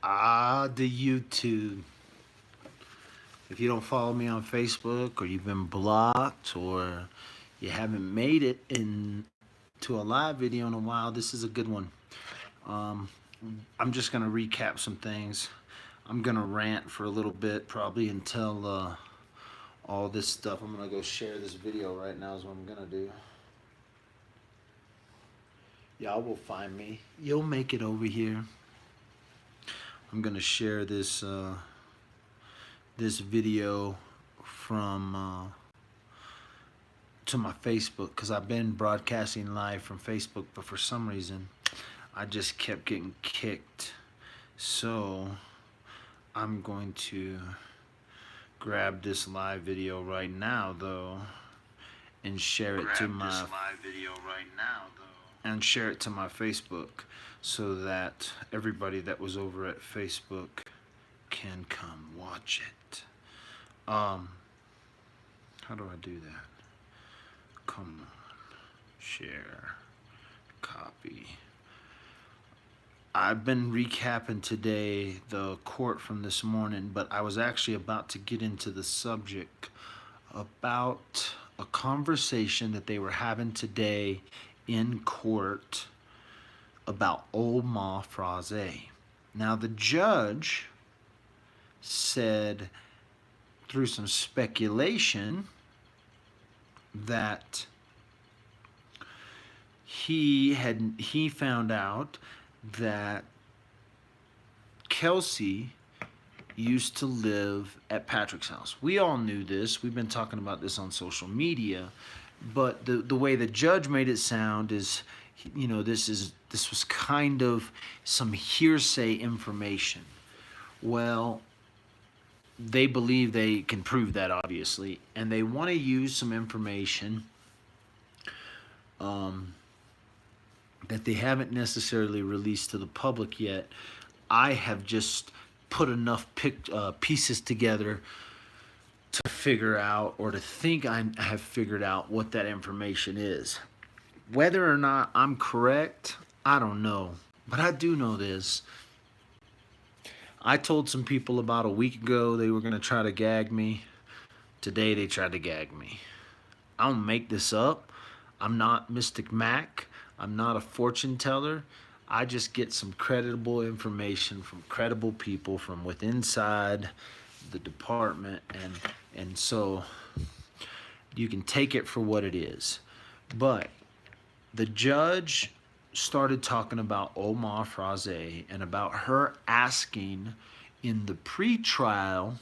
The YouTube. If you don't follow me on Facebook, or you've been blocked, or you haven't made it in to a live video in a while, this is a good one. Um, I'm just gonna recap some things. I'm gonna rant for a little bit, probably until all this stuff. I'm gonna go share this video right now. Is what I'm gonna do. Y'all will find me. You'll make it over here. I'm gonna share this video from to my Facebook, because I've been broadcasting live from Facebook, but for some reason I just kept getting kicked. So I'm going to grab this live video right now, though, and share it to my Facebook, so that everybody that was over at Facebook can come watch it. How do I do that? Come on, share, copy. I've been recapping today the court from this morning, but I was actually about to get into the subject about a conversation that they were having today in court about old Ma Frazee. Now, the judge said, through some speculation, that he found out that Kelsey used to live at Patrick's house. We all knew this. We've been talking about this on social media, but the way the judge made it sound is, this was kind of some hearsay information. Well, they believe they can prove that, obviously, and they want to use some information that they haven't necessarily released to the public yet. I have just put enough pieces together to figure out, or to think I have figured out, what that information is. Whether or not I'm correct, I don't know. But I do know this. I told some people about a week ago they were going to try to gag me. Today they tried to gag me. I don't make this up. I'm not Mystic Mac. I'm not a fortune teller. I just get some credible information from credible people from within inside the department, and so you can take it for what it is. But the judge started talking about Omar Frazee, and about her asking in the pre-trial,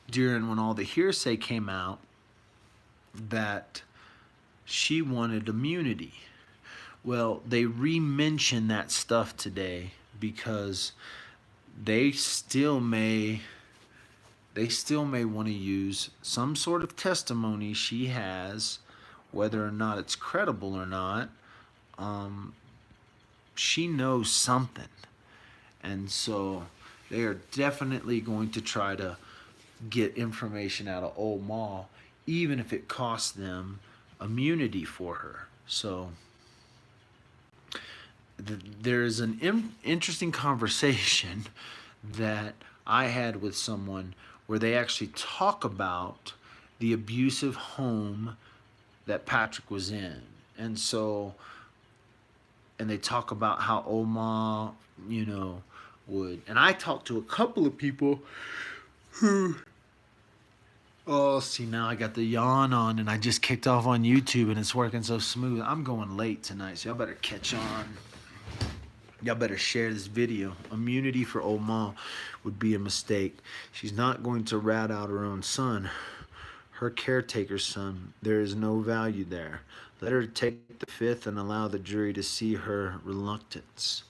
during when all the hearsay came out, that she wanted immunity. Well, they re-mentioned that stuff today because they still may want to use some sort of testimony she has, whether or not it's credible or not. She knows something, and so they are definitely going to try to get information out of old Ma, even if it costs them immunity for her. So there is an interesting conversation that I had with someone where they actually talk about the abusive home that Patrick was in. And so, and they talk about how Oma, would. And I talked to a couple of people who, oh, see, now I got the yawn on, and I just kicked off on YouTube, and it's working so smooth. I'm going late tonight, so y'all better catch on. Y'all better share this video. Immunity for old Ma would be a mistake. She's not going to rat out her own son, her caretaker's son. There is no value there. Let her take the fifth and allow the jury to see her reluctance.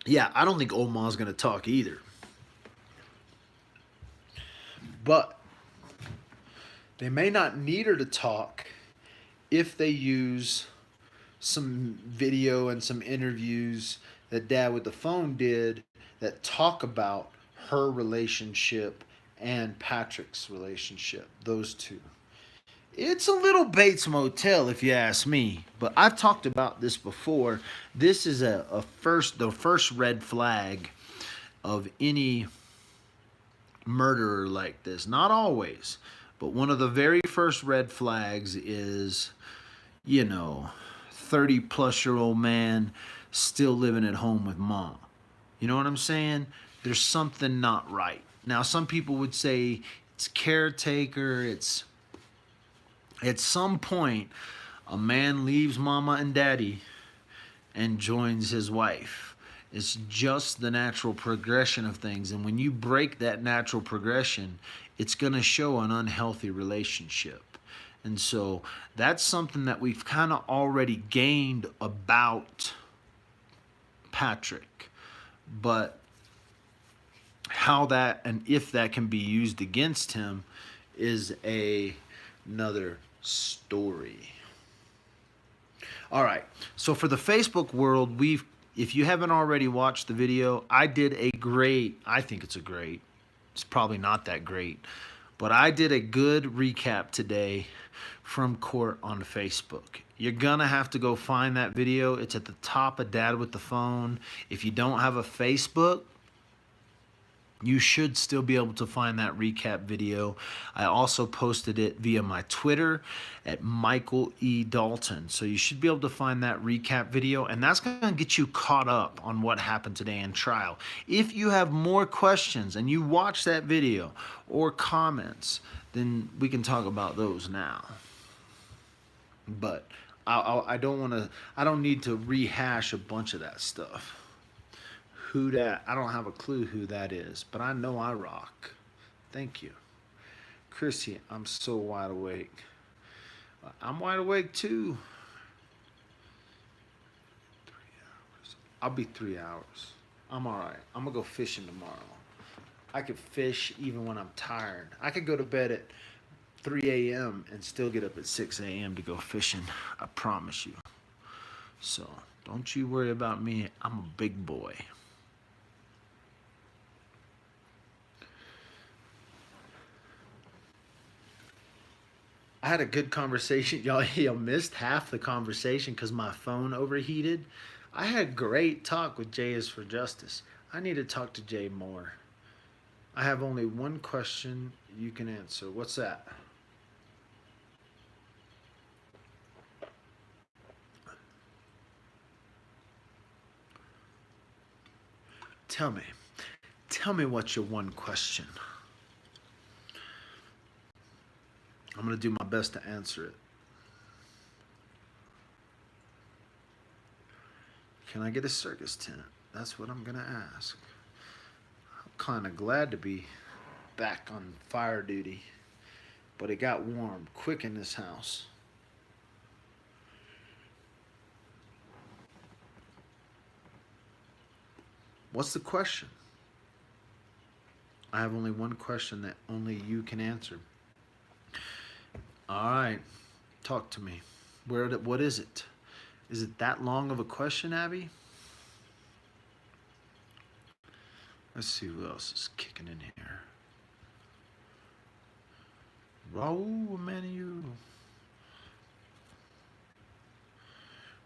Yeah, I don't think old Ma's going to talk either. But they may not need her to talk if they use some video and some interviews that Dad with the Phone did that talk about her relationship and Patrick's relationship, those two. It's a little Bates Motel, if you ask me. But I've talked about this before. This is the first red flag of any murderer like this. Not always, but one of the very first red flags is, 30-plus-year-old man still living at home with mom. You know what I'm saying? There's something not right. Now, some people would say it's caretaker, it's at some point a man leaves mama and daddy and joins his wife. It's just the natural progression of things. And when you break that natural progression, it's going to show an unhealthy relationship. And so that's something that we've kind of already gained about Patrick. But how that and if that can be used against him is another story. All right. So for the Facebook world, if you haven't already watched the video, I think it's probably not that great, but I did a good recap today from court on Facebook. You're gonna have to go find that video. It's at the top of Dad with the Phone. If you don't have a Facebook, you should still be able to find that recap video. I also posted it via my Twitter at Michael E. Dalton. So you should be able to find that recap video, and that's going to get you caught up on what happened today in trial. If you have more questions and you watch that video or comments, then we can talk about those now. But I don't need to rehash a bunch of that stuff. Who that? I don't have a clue who that is, but I know I rock. Thank you. Chrissy, I'm so wide awake. I'm wide awake too. 3 hours. I'll be 3 hours. I'm all right. I'm going to go fishing tomorrow. I could fish even when I'm tired. I could go to bed at 3 a.m. and still get up at 6 a.m. to go fishing. I promise you. So don't you worry about me. I'm a big boy. I had a good conversation. Y'all missed half the conversation because my phone overheated. I had great talk with Jay is for Justice. I need to talk to Jay more. I have only one question you can answer. What's that? Tell me what's your one question. I'm going to do my best to answer it. Can I get a circus tent? That's what I'm going to ask. I'm kind of glad to be back on fire duty, but it got warm quick in this house. What's the question? I have only one question that only you can answer. All right, talk to me. What is it? Is it that long of a question, Abby? Let's see who else is kicking in here. Raul Manu.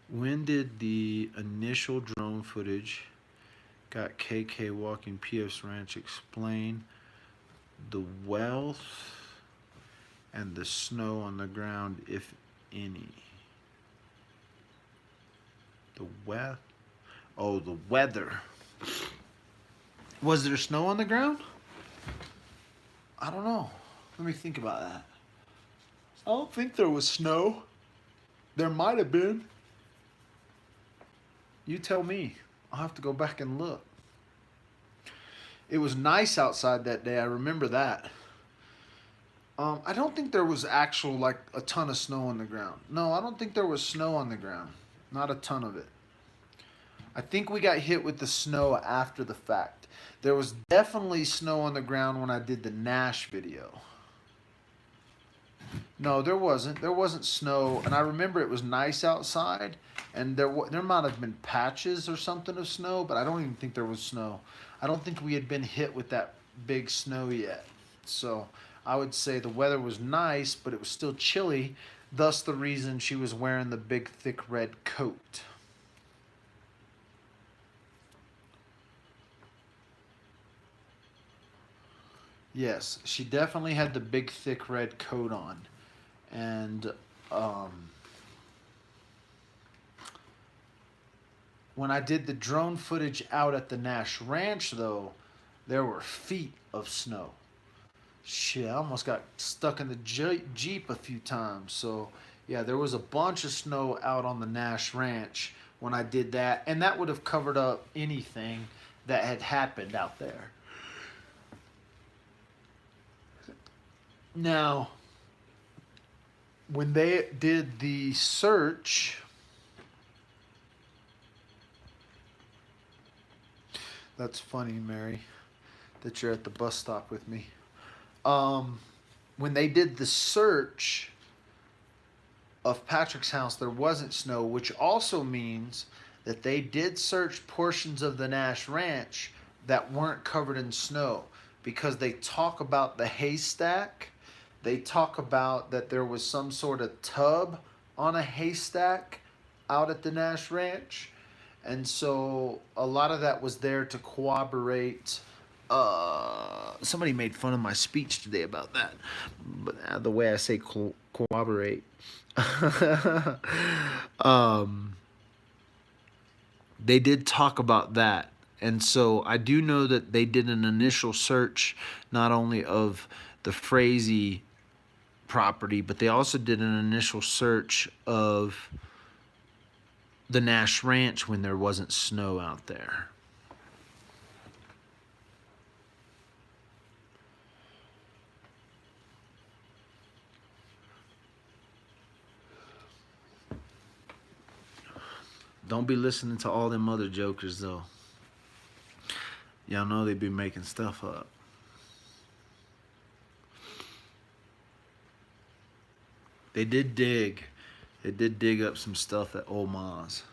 When did the initial drone footage got KK walking PF's ranch explain the wealth and the snow on the ground, if any? The weather. Was there snow on the ground? I don't know. Let me think about that. I don't think there was snow. There might have been. You tell me. I'll have to go back and look. It was nice outside that day. I remember that. I don't think there was a ton of snow on the ground. No, I don't think there was snow on the ground. Not a ton of it. I think we got hit with the snow after the fact. There was definitely snow on the ground when I did the Nash video. No, there wasn't. There wasn't snow, and I remember it was nice outside, and there might have been patches or something of snow, but I don't even think there was snow. I don't think we had been hit with that big snow yet. So I would say the weather was nice, but it was still chilly, thus the reason she was wearing the big, thick red coat. Yes, she definitely had the big, thick red coat on. And um, when I did the drone footage out at the Nash Ranch, though, there were feet of snow. Shit, I almost got stuck in the Jeep a few times. So, yeah, there was a bunch of snow out on the Nash Ranch when I did that. And that would have covered up anything that had happened out there. Now, when they did the search, that's funny, Mary, that you're at the bus stop with me. Um, when they did the search of Patrick's house, there wasn't snow, which also means that they did search portions of the Nash Ranch that weren't covered in snow, because they talk about the haystack. They talk about that there was some sort of tub on a haystack out at the Nash Ranch. And so a lot of that was there to corroborate. Somebody made fun of my speech today about that, but the way I say corroborate. um, they did talk about that. And so I do know that they did an initial search not only of the Frazee property, but they also did an initial search of the Nash Ranch when there wasn't snow out there. Don't be listening to all them other jokers, though. Y'all know they be making stuff up. They did dig. They did dig up some stuff at Old Ma's.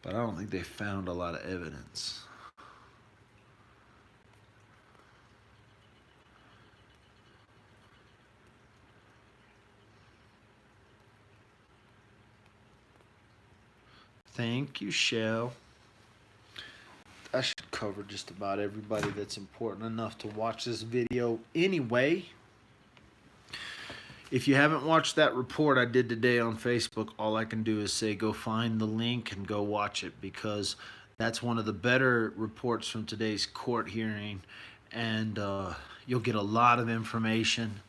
But I don't think they found a lot of evidence. Thank you, Shell. I should cover just about everybody that's important enough to watch this video anyway. If you haven't watched that report I did today on Facebook, all I can do is say go find the link and go watch it, because that's one of the better reports from today's court hearing, and you'll get a lot of information.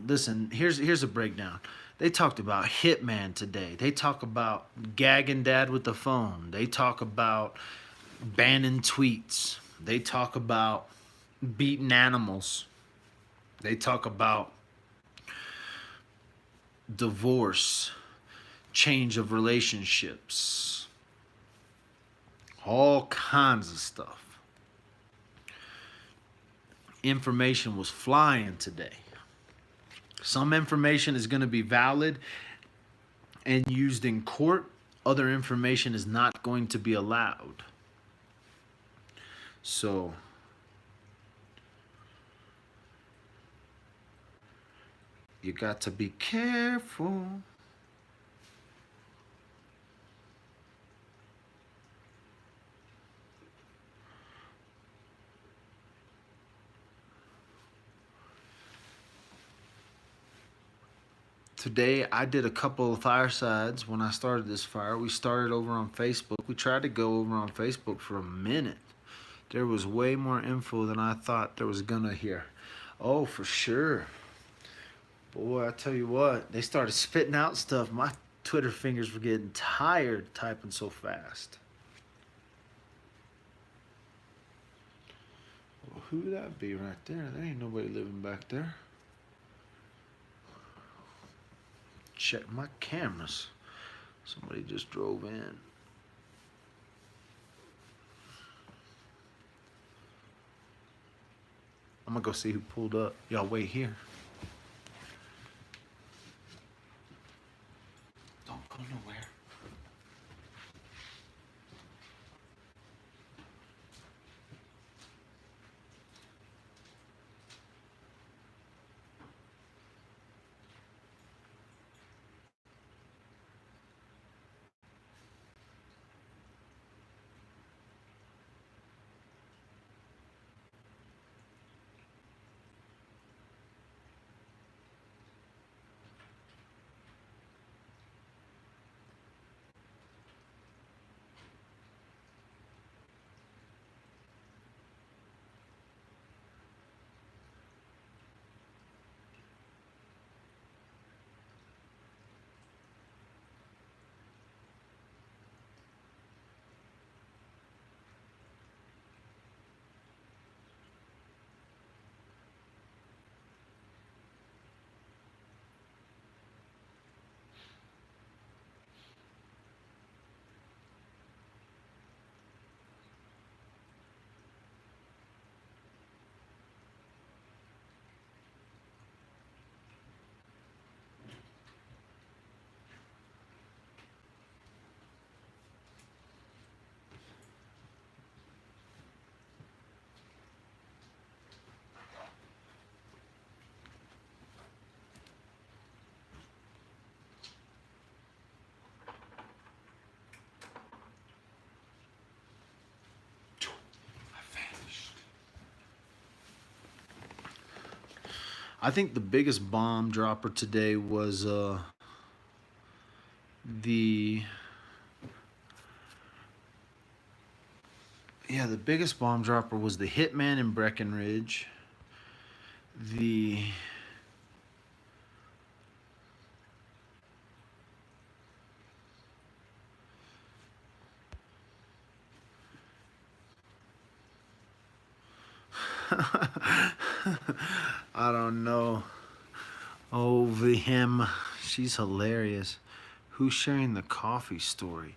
Listen, here's a breakdown. They talked about Hitman today. They talk about gagging dad with the phone. They talk about banning tweets. They talk about beating animals. They talk about divorce, change of relationships, all kinds of stuff. Information was flying today. Some information is going to be valid and used in court. Other information is not going to be allowed. So you got to be careful. Today I did a couple of firesides when I started this fire. We started over on Facebook. We tried to go over on Facebook for a minute. There was way more info than I thought there was gonna here. Oh, for sure. Boy, I tell you what, they started spitting out stuff. My Twitter fingers were getting tired typing so fast. Well, who that be right there? There ain't nobody living back there. Check my cameras. Somebody just drove in. I'm gonna go see who pulled up. Y'all wait here. Don't go nowhere. I think the biggest bomb dropper today was the the biggest bomb dropper was the hitman in Breckenridge. The I don't know. Oh, him. She's hilarious. Who's sharing the coffee story?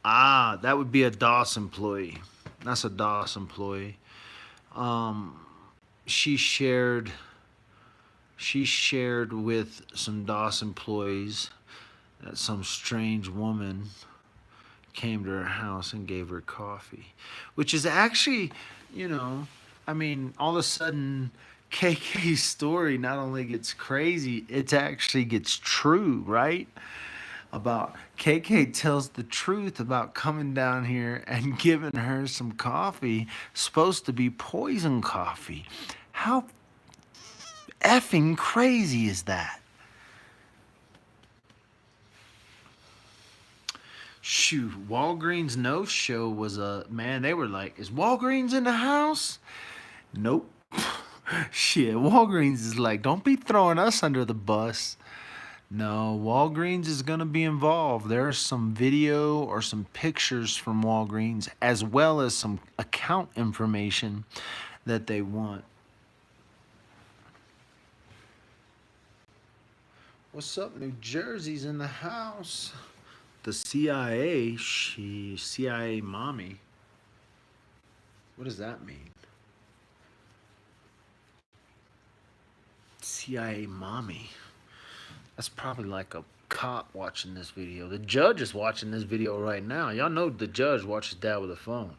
Ah, that would be a DOS employee. That's a DOS employee. Um, she shared. She shared with some DOS employees that some strange woman came to her house and gave her coffee, which is actually, you know, I mean, all of a sudden, KK's story not only gets crazy, it actually gets true, right? About KK tells the truth about coming down here and giving her some coffee, supposed to be poison coffee. How effing crazy is that? Shoot, Walgreens no show was a man. They were like, "Is Walgreens in the house?" Nope. Shit, Walgreens is like, "Don't be throwing us under the bus." No, Walgreens is gonna be involved. There's some video or some pictures from Walgreens, as well as some account information that they want. What's up, New Jersey's in the house? The CIA, CIA mommy. What does that mean? CIA mommy. That's probably like a cop watching this video. The judge is watching this video right now. Y'all know the judge watches dad with a phone.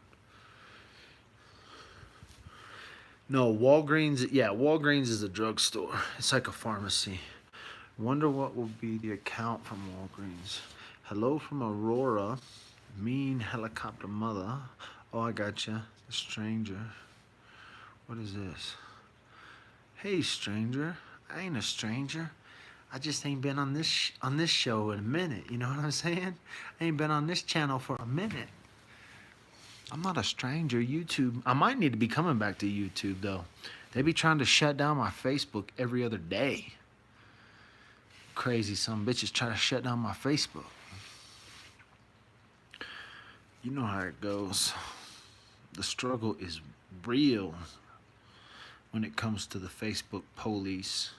No, Walgreens, yeah, Walgreens is a drugstore. It's like a pharmacy. Wonder what will be the account from Walgreens. Hello from Aurora. Mean helicopter mother. Oh, I gotcha. A stranger. What is this? Hey, stranger. I ain't a stranger. I just ain't been on this show in a minute. You know what I'm saying? I ain't been on this channel for a minute. I'm not a stranger. YouTube. I might need to be coming back to YouTube though. They be trying to shut down my Facebook every other day. Crazy, some bitches try to shut down my Facebook. You know how it goes. The struggle is real when it comes to the Facebook police.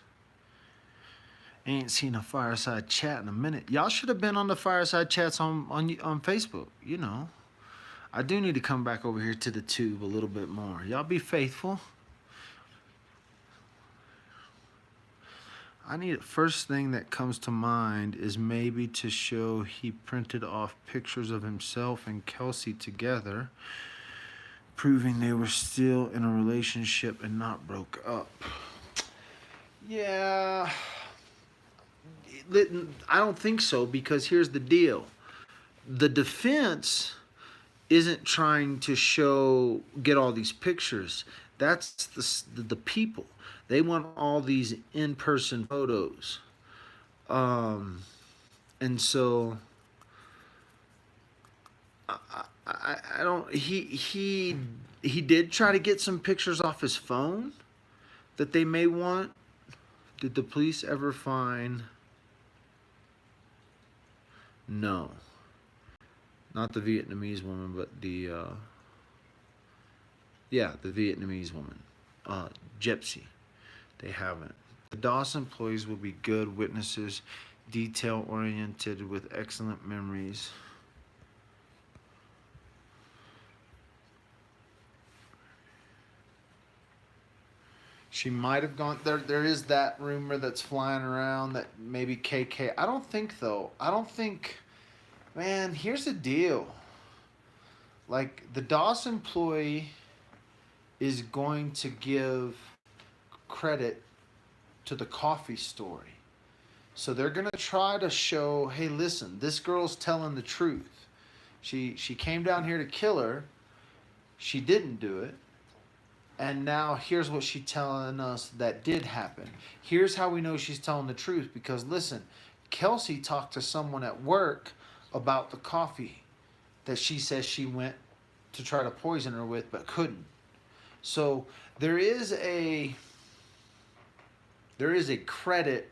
Ain't seen a fireside chat in a minute. Y'all should have been on the fireside chats on Facebook. You know, I do need to come back over here to the tube a little bit more. Y'all be faithful. I need first thing that comes to mind is maybe to show he printed off pictures of himself and Kelsey together, proving they were still in a relationship and not broke up. Yeah. I don't think so, because here's the deal. The defense isn't trying to get all these pictures. That's the people. They want all these in-person photos. And so I don't, he did try to get some pictures off his phone that they may want. Did the police ever find? No. Not the Vietnamese woman, but the Vietnamese woman. Gypsy. They haven't. The DOS employees will be good witnesses, detail-oriented with excellent memories. She might have gone there. There is that rumor that's flying around that maybe KK. I don't think though. I don't think. Man, here's the deal. Like, the DOS employee is going to give credit to the coffee story. So they're going to try to show, hey, listen, this girl's telling the truth. She came down here to kill her. She didn't do it. And now here's what she's telling us that did happen. Here's how we know she's telling the truth, because listen, Kelsey talked to someone at work about the coffee that she says she went to try to poison her with but couldn't. So there is a credit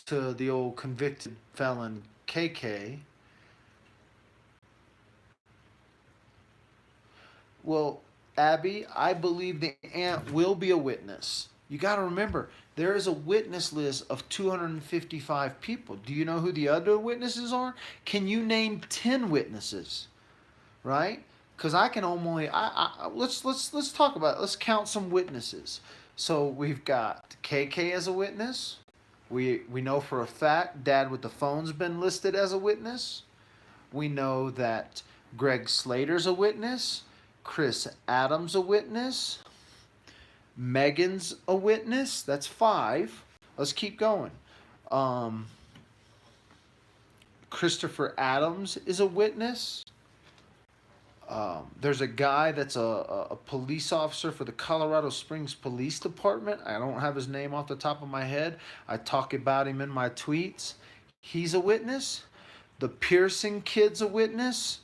to the old convicted felon KK. Well, Abby, I believe the aunt will be a witness. You got to remember, there is a witness list of 255 people. Do you know who the other witnesses are? Can you name 10 witnesses? Right? Because I can only let's talk about it. Let's count some witnesses. So we've got KK as a witness. We know for a fact Dad with the phone's been listed as a witness. We know that Greg Slater's a witness. Chris Adams a witness. Megan's a witness. That's 5. Let's keep going. Um, Christopher Adams is a witness. There's a guy that's a police officer for the Colorado Springs Police Department. I don't have his name off the top of my head. I talk about him in my tweets. He's a witness. The Pearson kid's a witness.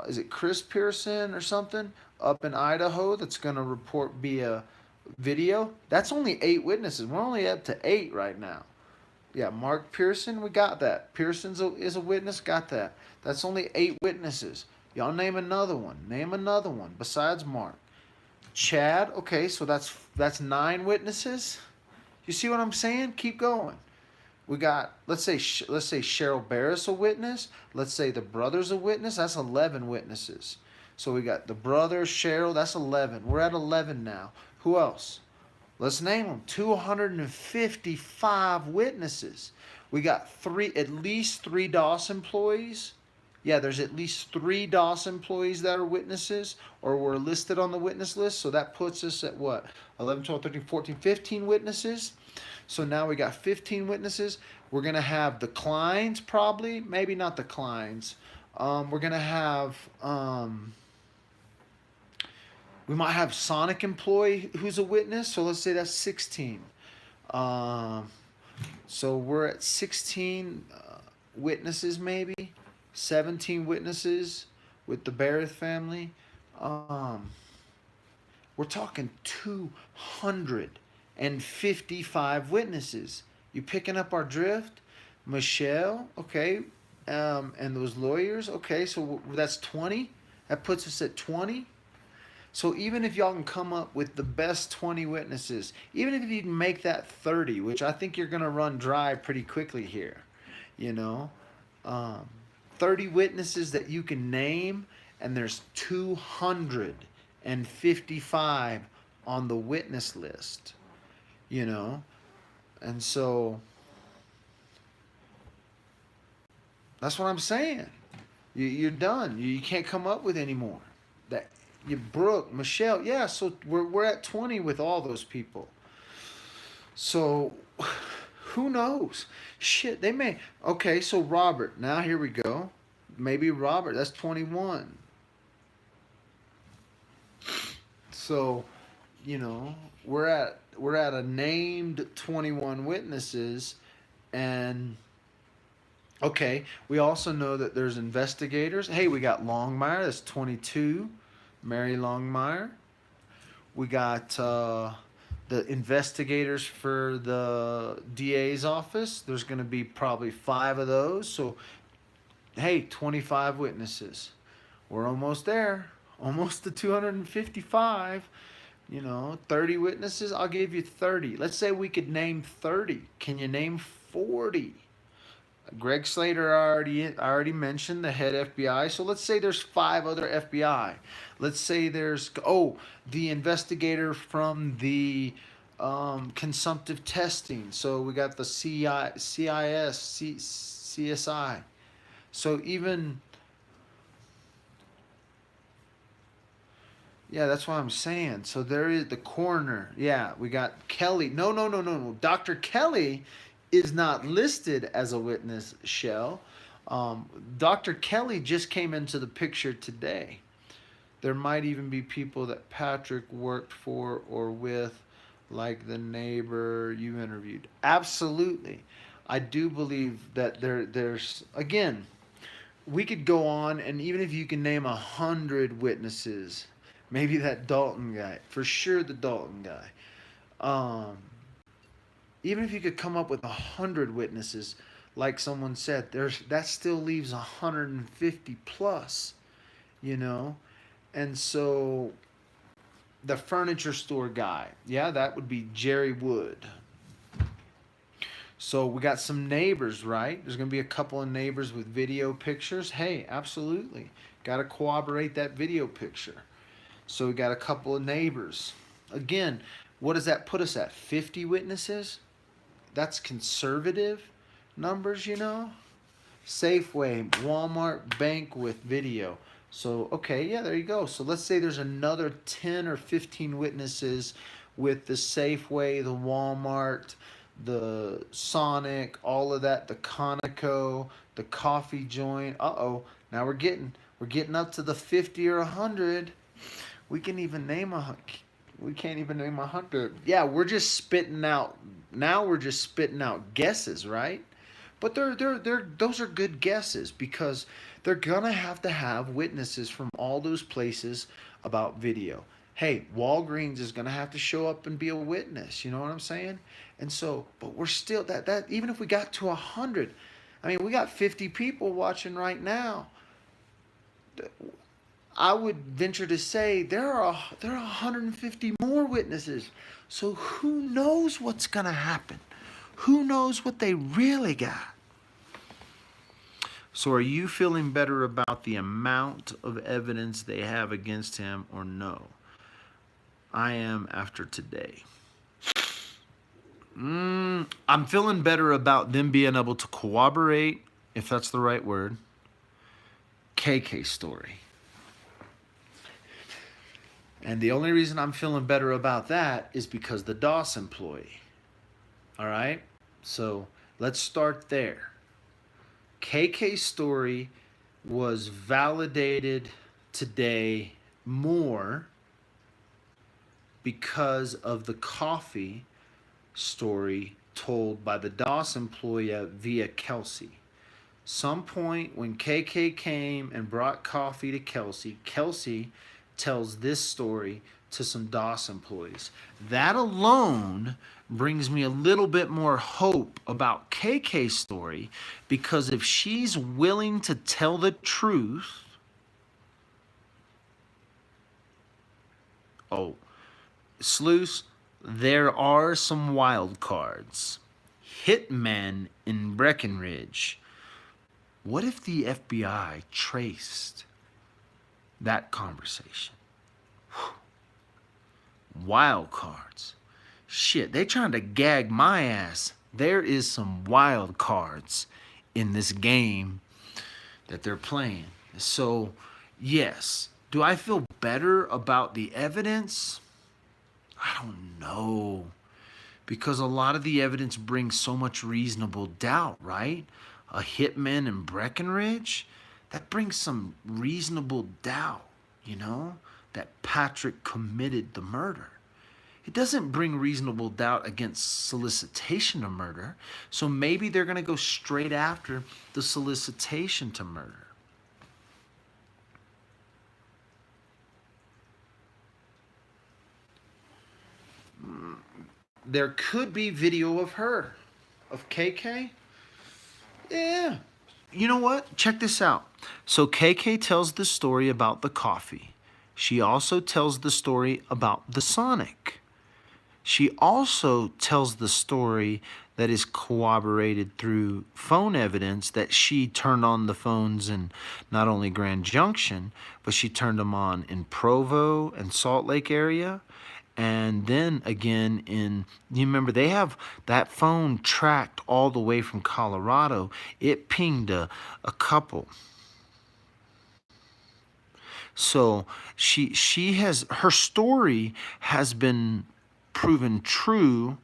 Is it Chris Pearson or something up in Idaho that's going to report via video? That's only 8 witnesses. We're only up to 8 right now. Yeah, Mark Pearson, we got that. Pearson's is a witness, got that. That's only 8 witnesses. Y'all name another one. Name another one besides Mark. Chad, okay, so that's 9 witnesses. You see what I'm saying? Keep going. We got let's say Cheryl Barris a witness. Let's say the brother's a witness. That's 11 witnesses. So we got the brother, Cheryl. That's 11. We're at 11 now. Who else? Let's name them. 255 witnesses. We got at least 3 DOS employees. Yeah, there's at least 3 DOS employees that are witnesses or were listed on the witness list. So that puts us at what? 11, 12, 13, 14, 15 witnesses. So now we got 15 witnesses. We're going to have the Kleins probably. Maybe not the Kleins. We're going to have... we might have Sonic employee who's a witness. So let's say that's 16. So we're at 16 witnesses maybe. 17 witnesses with the Barrett family. We're talking 255 witnesses. You picking up our drift? Michelle, okay. And those lawyers, okay, so that's 20. That puts us at 20. So even if y'all can come up with the best 20 witnesses, even if you can make that 30, which I think you're going to run dry pretty quickly here, you know, 30 witnesses that you can name, and there's 255 on the witness list, you know, and so that's what I'm saying. You're done. You can't come up with any more. That you Brooke, Michelle, yeah. So we're at 20 with all those people. So who knows? Shit, they may. Okay, so Robert. Now here we go. Maybe Robert. That's 21. So, you know, we're at a named 21 witnesses, and okay, we also know that there's investigators. Hey, we got Longmire. That's 22. Mary Longmire. We got the investigators for the DA's office. There's going to be probably 5 of those. So, hey, 25 witnesses. We're almost there. Almost to 255. You know, 30 witnesses. I'll give you 30. Let's say we could name 30. Can you name 40? Greg Slater I already mentioned, the head FBI. So let's say there's 5 other FBI. Let's say there's the investigator from the consumptive testing. So we got the CSI. So even yeah, that's what I'm saying. So there is the coroner. Yeah, we got Kelly. No. Dr. Kelly is not listed as a witness, Shell. Dr. Kelly just came into the picture today. There might even be people that Patrick worked for or with, like the neighbor you interviewed. Absolutely. I do believe that there's, again, we could go on, and even if you can name 100 witnesses, maybe that Dalton guy, for sure the Dalton guy. Um, Even if you could come up with 100 witnesses, like someone said, there's that still leaves 150 plus, you know. And so the furniture store guy, yeah, that would be Jerry Wood. So we got some neighbors, right? There's going to be a couple of neighbors with video pictures. Hey, absolutely. Got to corroborate that video picture. So we got a couple of neighbors. Again, what does that put us at? 50 witnesses? That's conservative numbers, you know? Safeway, Walmart, bank with video. So, okay, yeah, there you go. So let's say there's another 10 or 15 witnesses with the Safeway, the Walmart, the Sonic, all of that, the Conoco, the coffee joint. Uh-oh, now we're getting up to the 50 or 100. We can even name a we can't even name 100. Yeah, we're just spitting out. Now we're just spitting out guesses, right? But they're those are good guesses because they're gonna have to have witnesses from all those places about video. Hey, Walgreens is gonna have to show up and be a witness. You know what I'm saying? And so, but we're still that even if we got to 100, I mean, we got 50 people watching right now. I would venture to say there are 150 more witnesses. So who knows what's gonna happen? Who knows what they really got? So are you feeling better about the amount of evidence they have against him or no? I am after today. I'm feeling better about them being able to corroborate, if that's the right word, KK story. And the only reason I'm feeling better about that is because the DOS employee. All right? So let's start there. KK story was validated today more because of the coffee story told by the DOS employee via Kelsey. Some point when KK came and brought coffee to Kelsey, Kelsey tells this story to some DOS employees. That alone brings me a little bit more hope about KK's story, because if she's willing to tell the truth, oh, Sluice, there are some wild cards. Hitman in Breckenridge. What if the FBI traced that conversation? Wild cards. Shit, they trying to gag my ass. There is some wild cards in this game that they're playing. So, yes. Do I feel better about the evidence? I don't know. Because a lot of the evidence brings so much reasonable doubt, right? A hitman in Breckenridge, that brings some reasonable doubt, you know, that Patrick committed the murder. It doesn't bring reasonable doubt against solicitation to murder. So maybe they're going to go straight after the solicitation to murder. There could be video of her, of KK. Yeah. You know what? Check this out. So KK tells the story about the coffee. She also tells the story about the Sonic. She also tells the story that is corroborated through phone evidence that she turned on the phones in not only Grand Junction, but she turned them on in Provo and Salt Lake area. And then again you remember they have that phone tracked all the way from Colorado. It pinged a couple. So her story has been proven true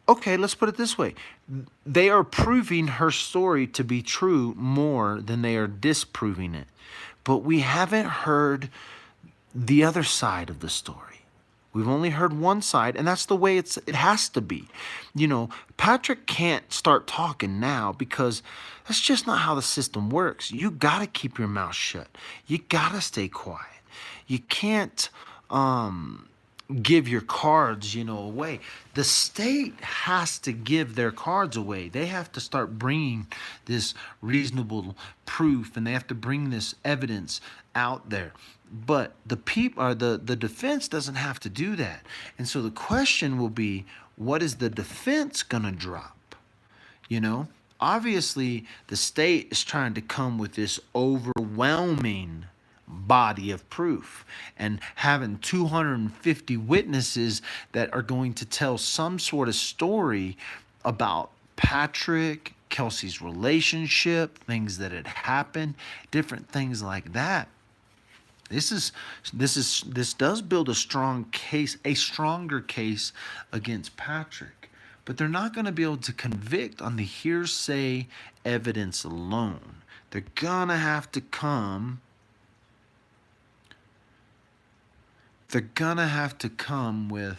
okay, let's put it this way. They are proving her story to be true more than they are disproving it. But we haven't heard the other side of the story. We've only heard one side, and that's the way it has to be. You know, Patrick can't start talking now because that's just not how the system works. You got to keep your mouth shut. You got to stay quiet. You can't give your cards, away. The state has to give their cards away. They have to start bringing this reasonable proof, and they have to bring this evidence out there. But the people, or the defense, doesn't have to do that. And so the question will be, what is the defense gonna drop? Obviously the state is trying to come with this overwhelming body of proof, and having 250 witnesses that are going to tell some sort of story about Patrick, Kelsey's relationship, things that had happened, different things like that. This does build a strong case, a stronger case against Patrick, but they're not going to be able to convict on the hearsay evidence alone. They're gonna have to come. They're gonna have to come with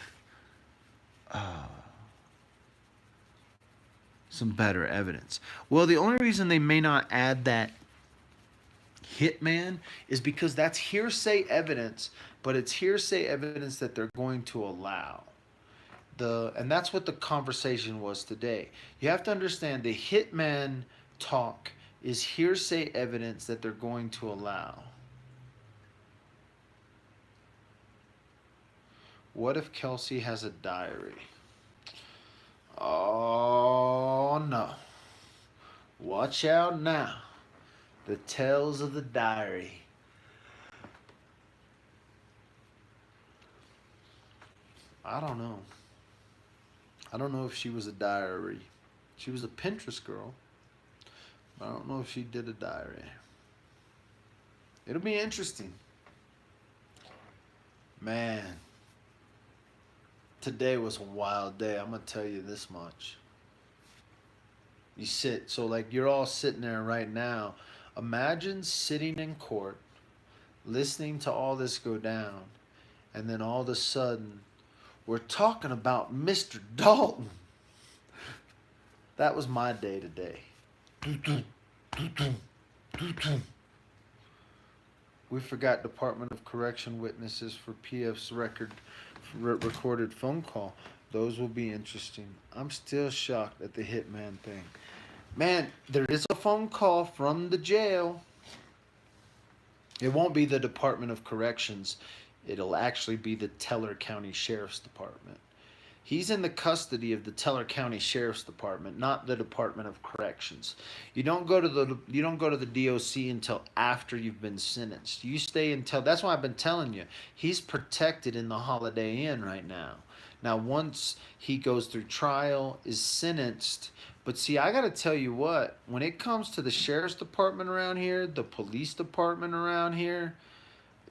some better evidence. Well, the only reason they may not add that hitman is because that's hearsay evidence, but it's hearsay evidence that they're going to allow. And that's what the conversation was today. You have to understand the hitman talk is hearsay evidence that they're going to allow. What if Kelsey has a diary? Oh no. Watch out now. The tales of the diary. I don't know. I don't know if she was a diary. She was a Pinterest girl. But I don't know if she did a diary. It'll be interesting. Man. Today was a wild day. I'm going to tell you this much. So like you're all sitting there right now. Imagine sitting in court, listening to all this go down, and then all of a sudden, we're talking about Mr. Dalton. That was my day today. We forgot Department of Correction witnesses for PF's recorded phone call. Those will be interesting. I'm still shocked at the hitman thing. Man, there is a phone call from the jail. It won't be the Department of Corrections. It'll actually be the Teller County Sheriff's Department. He's in the custody of the Teller County Sheriff's Department, not the Department of Corrections. You don't go to the DOC until after you've been sentenced. You stay until, that's why I've been telling you, he's protected in the Holiday Inn right now. Now, once he goes through trial, is sentenced. But see, I got to tell you what, when it comes to the Sheriff's Department around here, the police department around here,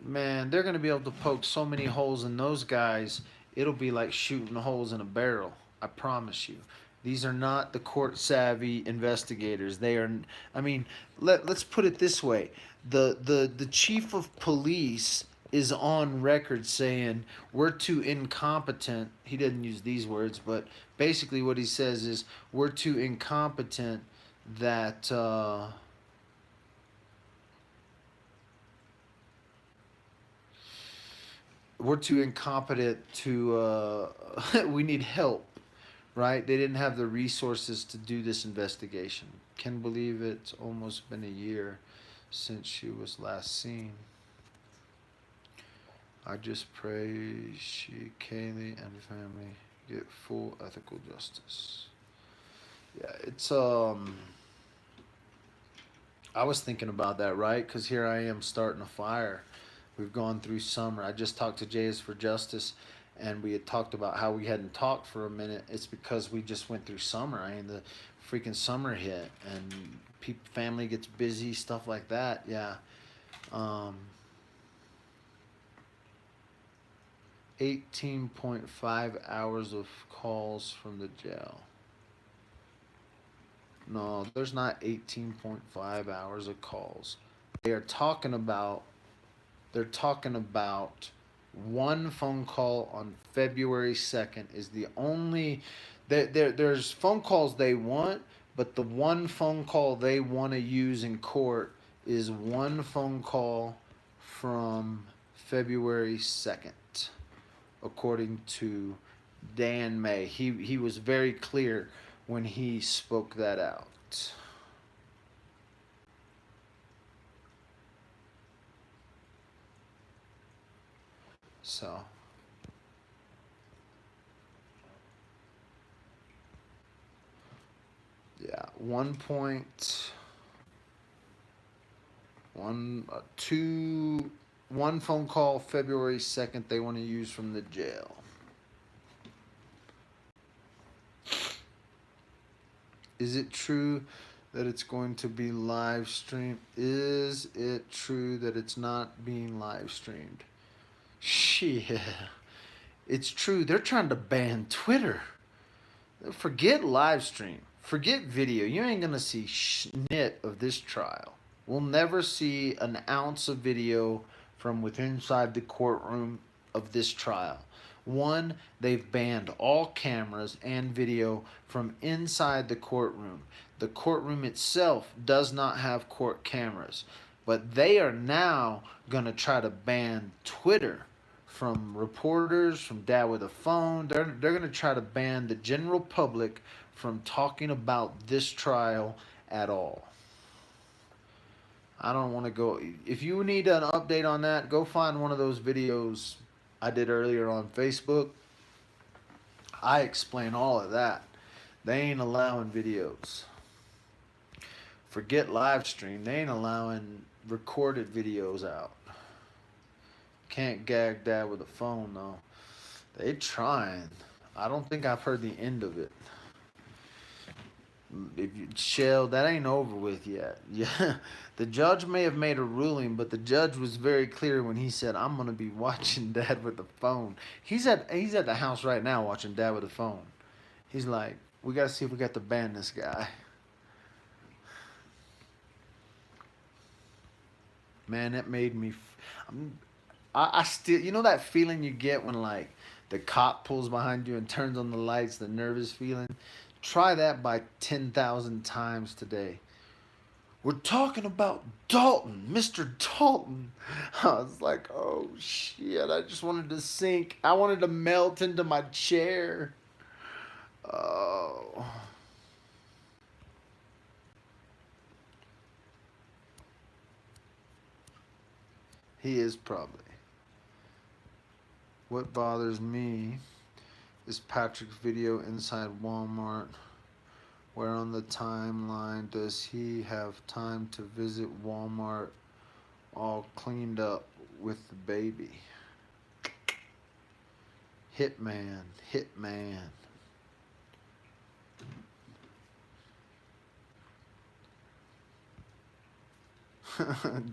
man, they're going to be able to poke so many holes in those guys. It'll be like shooting holes in a barrel. I promise you. These are not the court-savvy investigators. They are, I mean, let's put it this way. The chief of police is on record saying we're too incompetent. He didn't use these words, but basically what he says is we're too incompetent that we're too incompetent to we need help, right? They didn't have the resources to do this investigation. Can believe it's almost been a year since she was last seen. I just pray she, Kaylee, and family get full ethical justice. Yeah, it's I was thinking about that, right? Because here I am starting a fire. We've gone through summer. I just talked to Jays for Justice, and we had talked about how we hadn't talked for a minute. It's because we just went through summer. I mean, the freaking summer hit, and family gets busy, stuff like that. Yeah. 18.5 hours of calls from the jail. No, there's not 18.5 hours of calls. They are talking about they're talking about one phone call on February 2nd is the only there's phone calls they want, but the one phone call they want to use in court is one phone call from February 2nd, according to Dan May. He was very clear when he spoke that out. So, yeah, 1 phone call February 2nd they want to use from the jail. Is it true that it's going to be live streamed? Is it true that it's not being live streamed? Shit. It's true. They're trying to ban Twitter. Forget live stream. Forget video. You ain't going to see schnit of this trial. We'll never see an ounce of video from within inside the courtroom of this trial. One, they've banned all cameras and video from inside the courtroom. The courtroom itself does not have court cameras. But they are now going to try to ban Twitter from reporters, from Dad with a Phone. They're going to try to ban the general public from talking about this trial at all. I don't want to go. If you need an update on that, go find one of those videos I did earlier on Facebook. I explain all of that. They ain't allowing videos. Forget live stream. They ain't allowing recorded videos out. Can't gag Dad with a phone though. They trying. I don't think I've heard the end of it. If you Shell, that ain't over with yet. Yeah, the judge may have made a ruling, but the judge was very clear when he said, "I'm gonna be watching Dad with the phone." He's at the house right now watching Dad with the phone. He's like, "We gotta see if we got to ban this guy." Man, that made me. I still, you know that feeling you get when like the cop pulls behind you and turns on the lights, the nervous feeling. Try that by 10,000 times today. We're talking about Dalton, Mr. Dalton. I was like, oh shit, I just wanted to sink. I wanted to melt into my chair. Oh. He is probably. What bothers me is Patrick's video inside Walmart. Where on the timeline does he have time to visit Walmart all cleaned up with the baby? Hitman.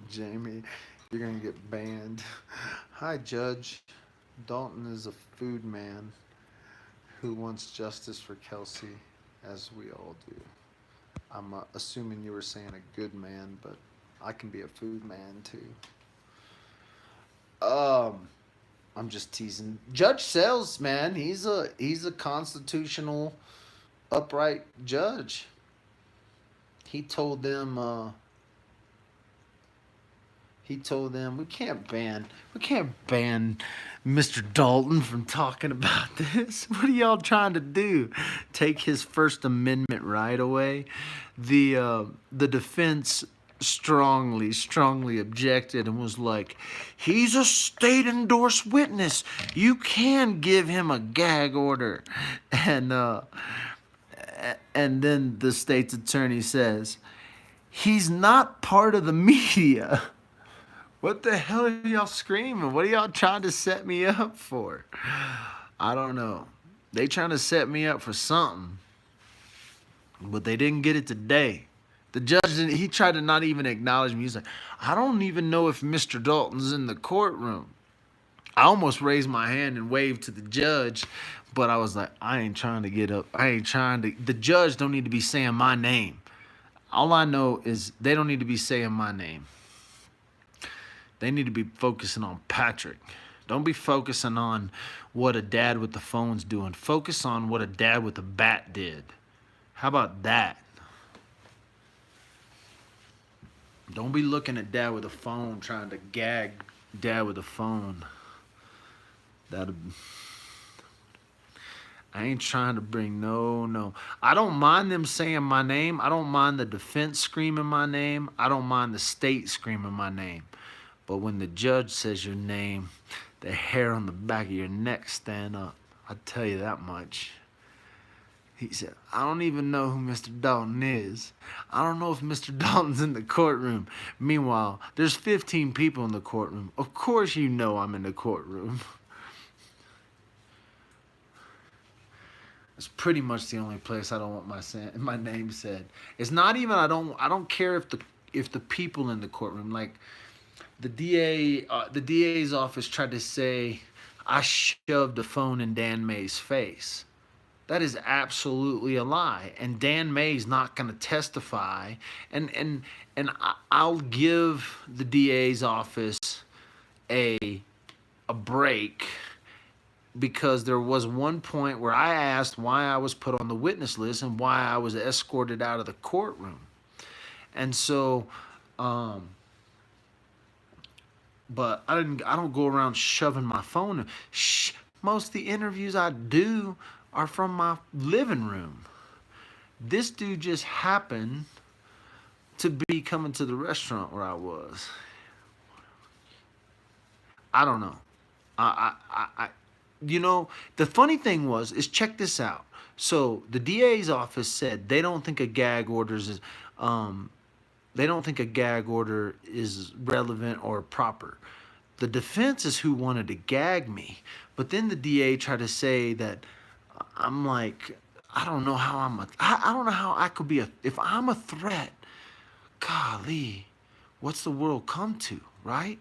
Jamie, you're gonna get banned. Hi, Judge. Dalton is a food man who wants justice for Kelsey, as we all do. I'm assuming you were saying a good man, but I can be a food man too. I'm just teasing. Judge Sells, man, he's a constitutional, upright judge. He told them we can't ban Mr. Dalton from talking about this. What are y'all trying to do? Take his First Amendment right away? The defense strongly objected and was like, he's a state endorsed witness. You can give him a gag order. And then the state's attorney says, he's not part of the media. What the hell are y'all screaming? What are y'all trying to set me up for? I don't know. They trying to set me up for something. But they didn't get it today. The judge, he tried to not even acknowledge me. He's like, I don't even know if Mr. Dalton's in the courtroom. I almost raised my hand and waved to the judge, but I was like, I ain't trying to get up. I ain't trying to. The judge don't need to be saying my name. All I know is they don't need to be saying my name. They need to be focusing on Patrick. Don't be focusing on what a dad with the phone's doing. Focus on what a dad with a bat did. How about that? Don't be looking at dad with a phone trying to gag dad with a phone. That'll. I ain't trying to bring no. I don't mind them saying my name. I don't mind the defense screaming my name. I don't mind the state screaming my name. But when the judge says your name, the hair on the back of your neck stand up. I tell you that much. He said, I don't even know who Mr. Dalton is. I don't know if Mr. Dalton's in the courtroom. Meanwhile, there's 15 people in the courtroom. Of course you know I'm in the courtroom. It's pretty much the only place I don't want my name said. It's not even I don't care if the people in the courtroom, like the DA's office tried to say I shoved a phone in Dan May's face. That is absolutely a lie, and Dan May's not going to testify. And I'll give the DA's office a break, because there was one point where I asked why I was put on the witness list and why I was escorted out of the courtroom. And so, but I don't go around shoving my phone. Most of the interviews I do are from my living room. This dude just happened to be coming to the restaurant where I was. I don't know. You know, the funny thing is check this out. So the DA's office said they don't think a gag order is relevant or proper. The defense is who wanted to gag me, but then the DA tried to say that I'm like, I don't know how I don't know how I could be if I'm a threat. Golly, what's the world come to, right?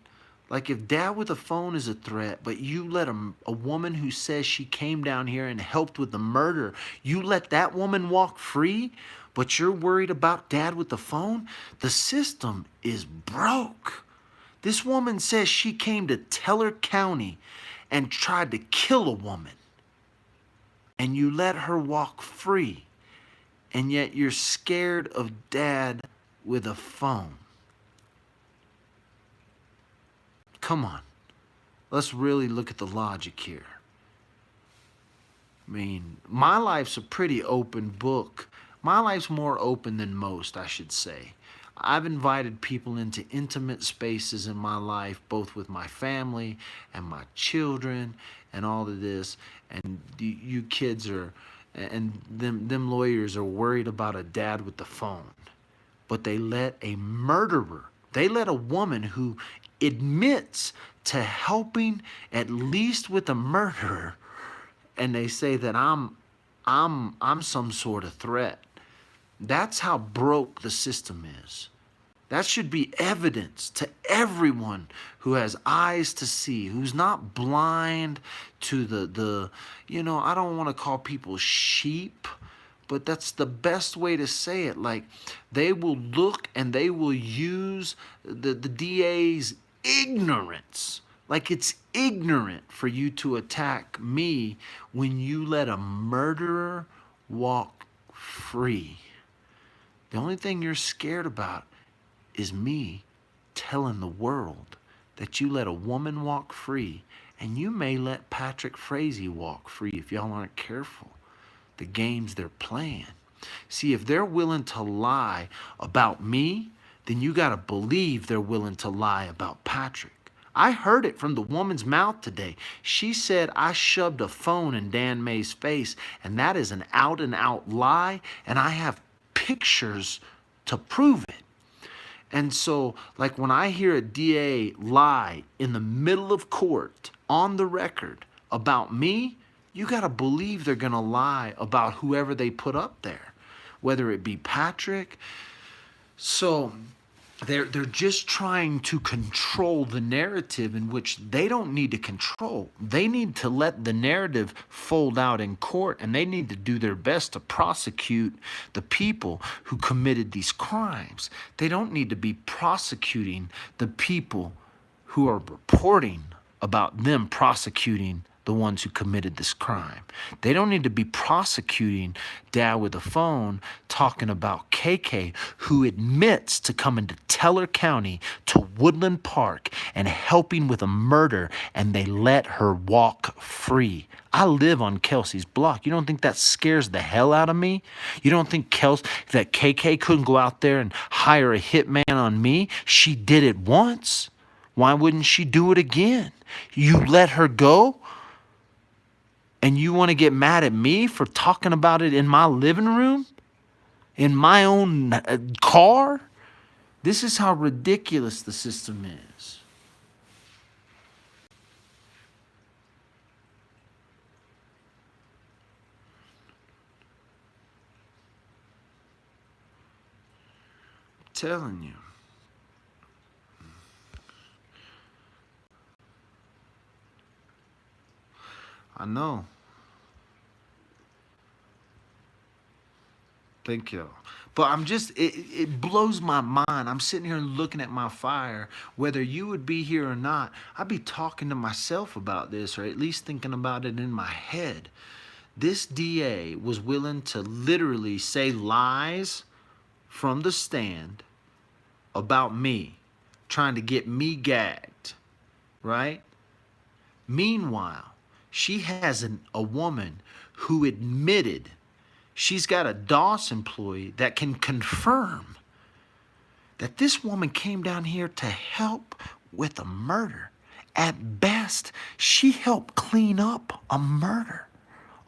Like if dad with a phone is a threat, but you let a woman who says she came down here and helped with the murder, you let that woman walk free, but you're worried about dad with the phone? The system is broke. This woman says she came to Teller County and tried to kill a woman, and you let her walk free, and yet you're scared of dad with a phone. Come on, let's really look at the logic here. I mean, my life's a pretty open book. My life's more open than most, I should say. I've invited people into intimate spaces in my life, both with my family and my children and all of this. And you kids and them lawyers are worried about a dad with the phone. But they let a murderer, they let a woman who admits to helping at least with a murderer, and they say that I'm some sort of threat. That's how broke the system is. That should be evidence to everyone who has eyes to see, who's not blind to the I don't want to call people sheep, but that's the best way to say it. Like, they will look and they will use the DA's ignorance. Like, it's ignorant for you to attack me when you let a murderer walk free. The only thing you're scared about is me telling the world that you let a woman walk free, and you may let Patrick Frazee walk free if y'all aren't careful. The games they're playing. See, if they're willing to lie about me, then you got to believe they're willing to lie about Patrick. I heard it from the woman's mouth today. She said I shoved a phone in Dan May's face, and that is an out-and-out lie, and I have pictures to prove it. And so, like, when I hear a DA lie in the middle of court on the record about me, you got to believe they're going to lie about whoever they put up there, whether it be Patrick. So They're just trying to control the narrative in which they don't need to control. They need to let the narrative fold out in court, and they need to do their best to prosecute the people who committed these crimes. They don't need to be prosecuting the people who are reporting about them prosecuting the ones who committed this crime. They don't need to be prosecuting Dad with a phone talking about KK, who admits to coming to Teller County to Woodland Park and helping with a murder, and they let her walk free. I live on Kelsey's block. You don't think that scares the hell out of me? You don't think that KK couldn't go out there and hire a hitman on me? She did it once. Why wouldn't she do it again? You let her go? And you want to get mad at me for talking about it in my living room? In my own car? This is how ridiculous the system is. I'm telling you. I know. Thank you. But it blows my mind. I'm sitting here looking at my fire. Whether you would be here or not, I'd be talking to myself about this, or at least thinking about it in my head. This DA was willing to literally say lies from the stand about me, trying to get me gagged, right? Meanwhile, she has a woman who admitted. She's got a DOS employee that can confirm that this woman came down here to help with a murder. At best, she helped clean up a murder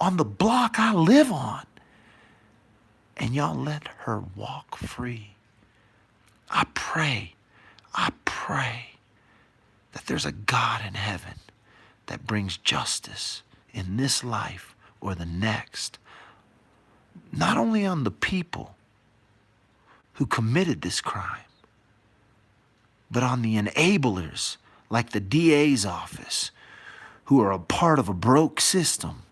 on the block I live on. And y'all let her walk free. I pray that there's a God in heaven that brings justice in this life or the next. Not only on the people who committed this crime, but on the enablers like the DA's office, who are a part of a broke system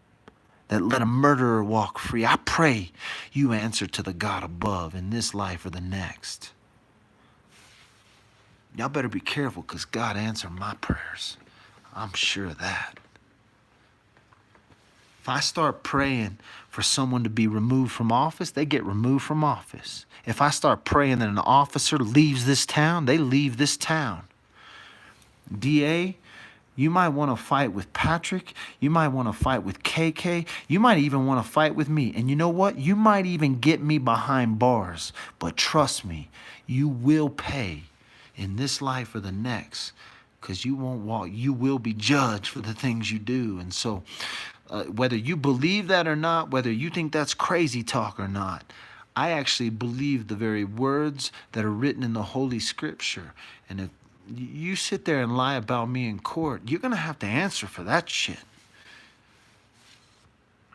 that let a murderer walk free. I pray you answer to the God above in this life or the next. Y'all better be careful, because God answered my prayers. I'm sure of that. If I start praying for someone to be removed from office, they get removed from office. If I start praying that an officer leaves this town, they leave this town. DA, you might want to fight with Patrick. You might want to fight with KK. You might even want to fight with me. And you know what? You might even get me behind bars. But trust me, you will pay in this life or the next, because you won't walk. You will be judged for the things you do. And so whether you believe that or not, whether you think that's crazy talk or not, I actually believe the very words that are written in the Holy Scripture. And if you sit there and lie about me in court, you're going to have to answer for that shit.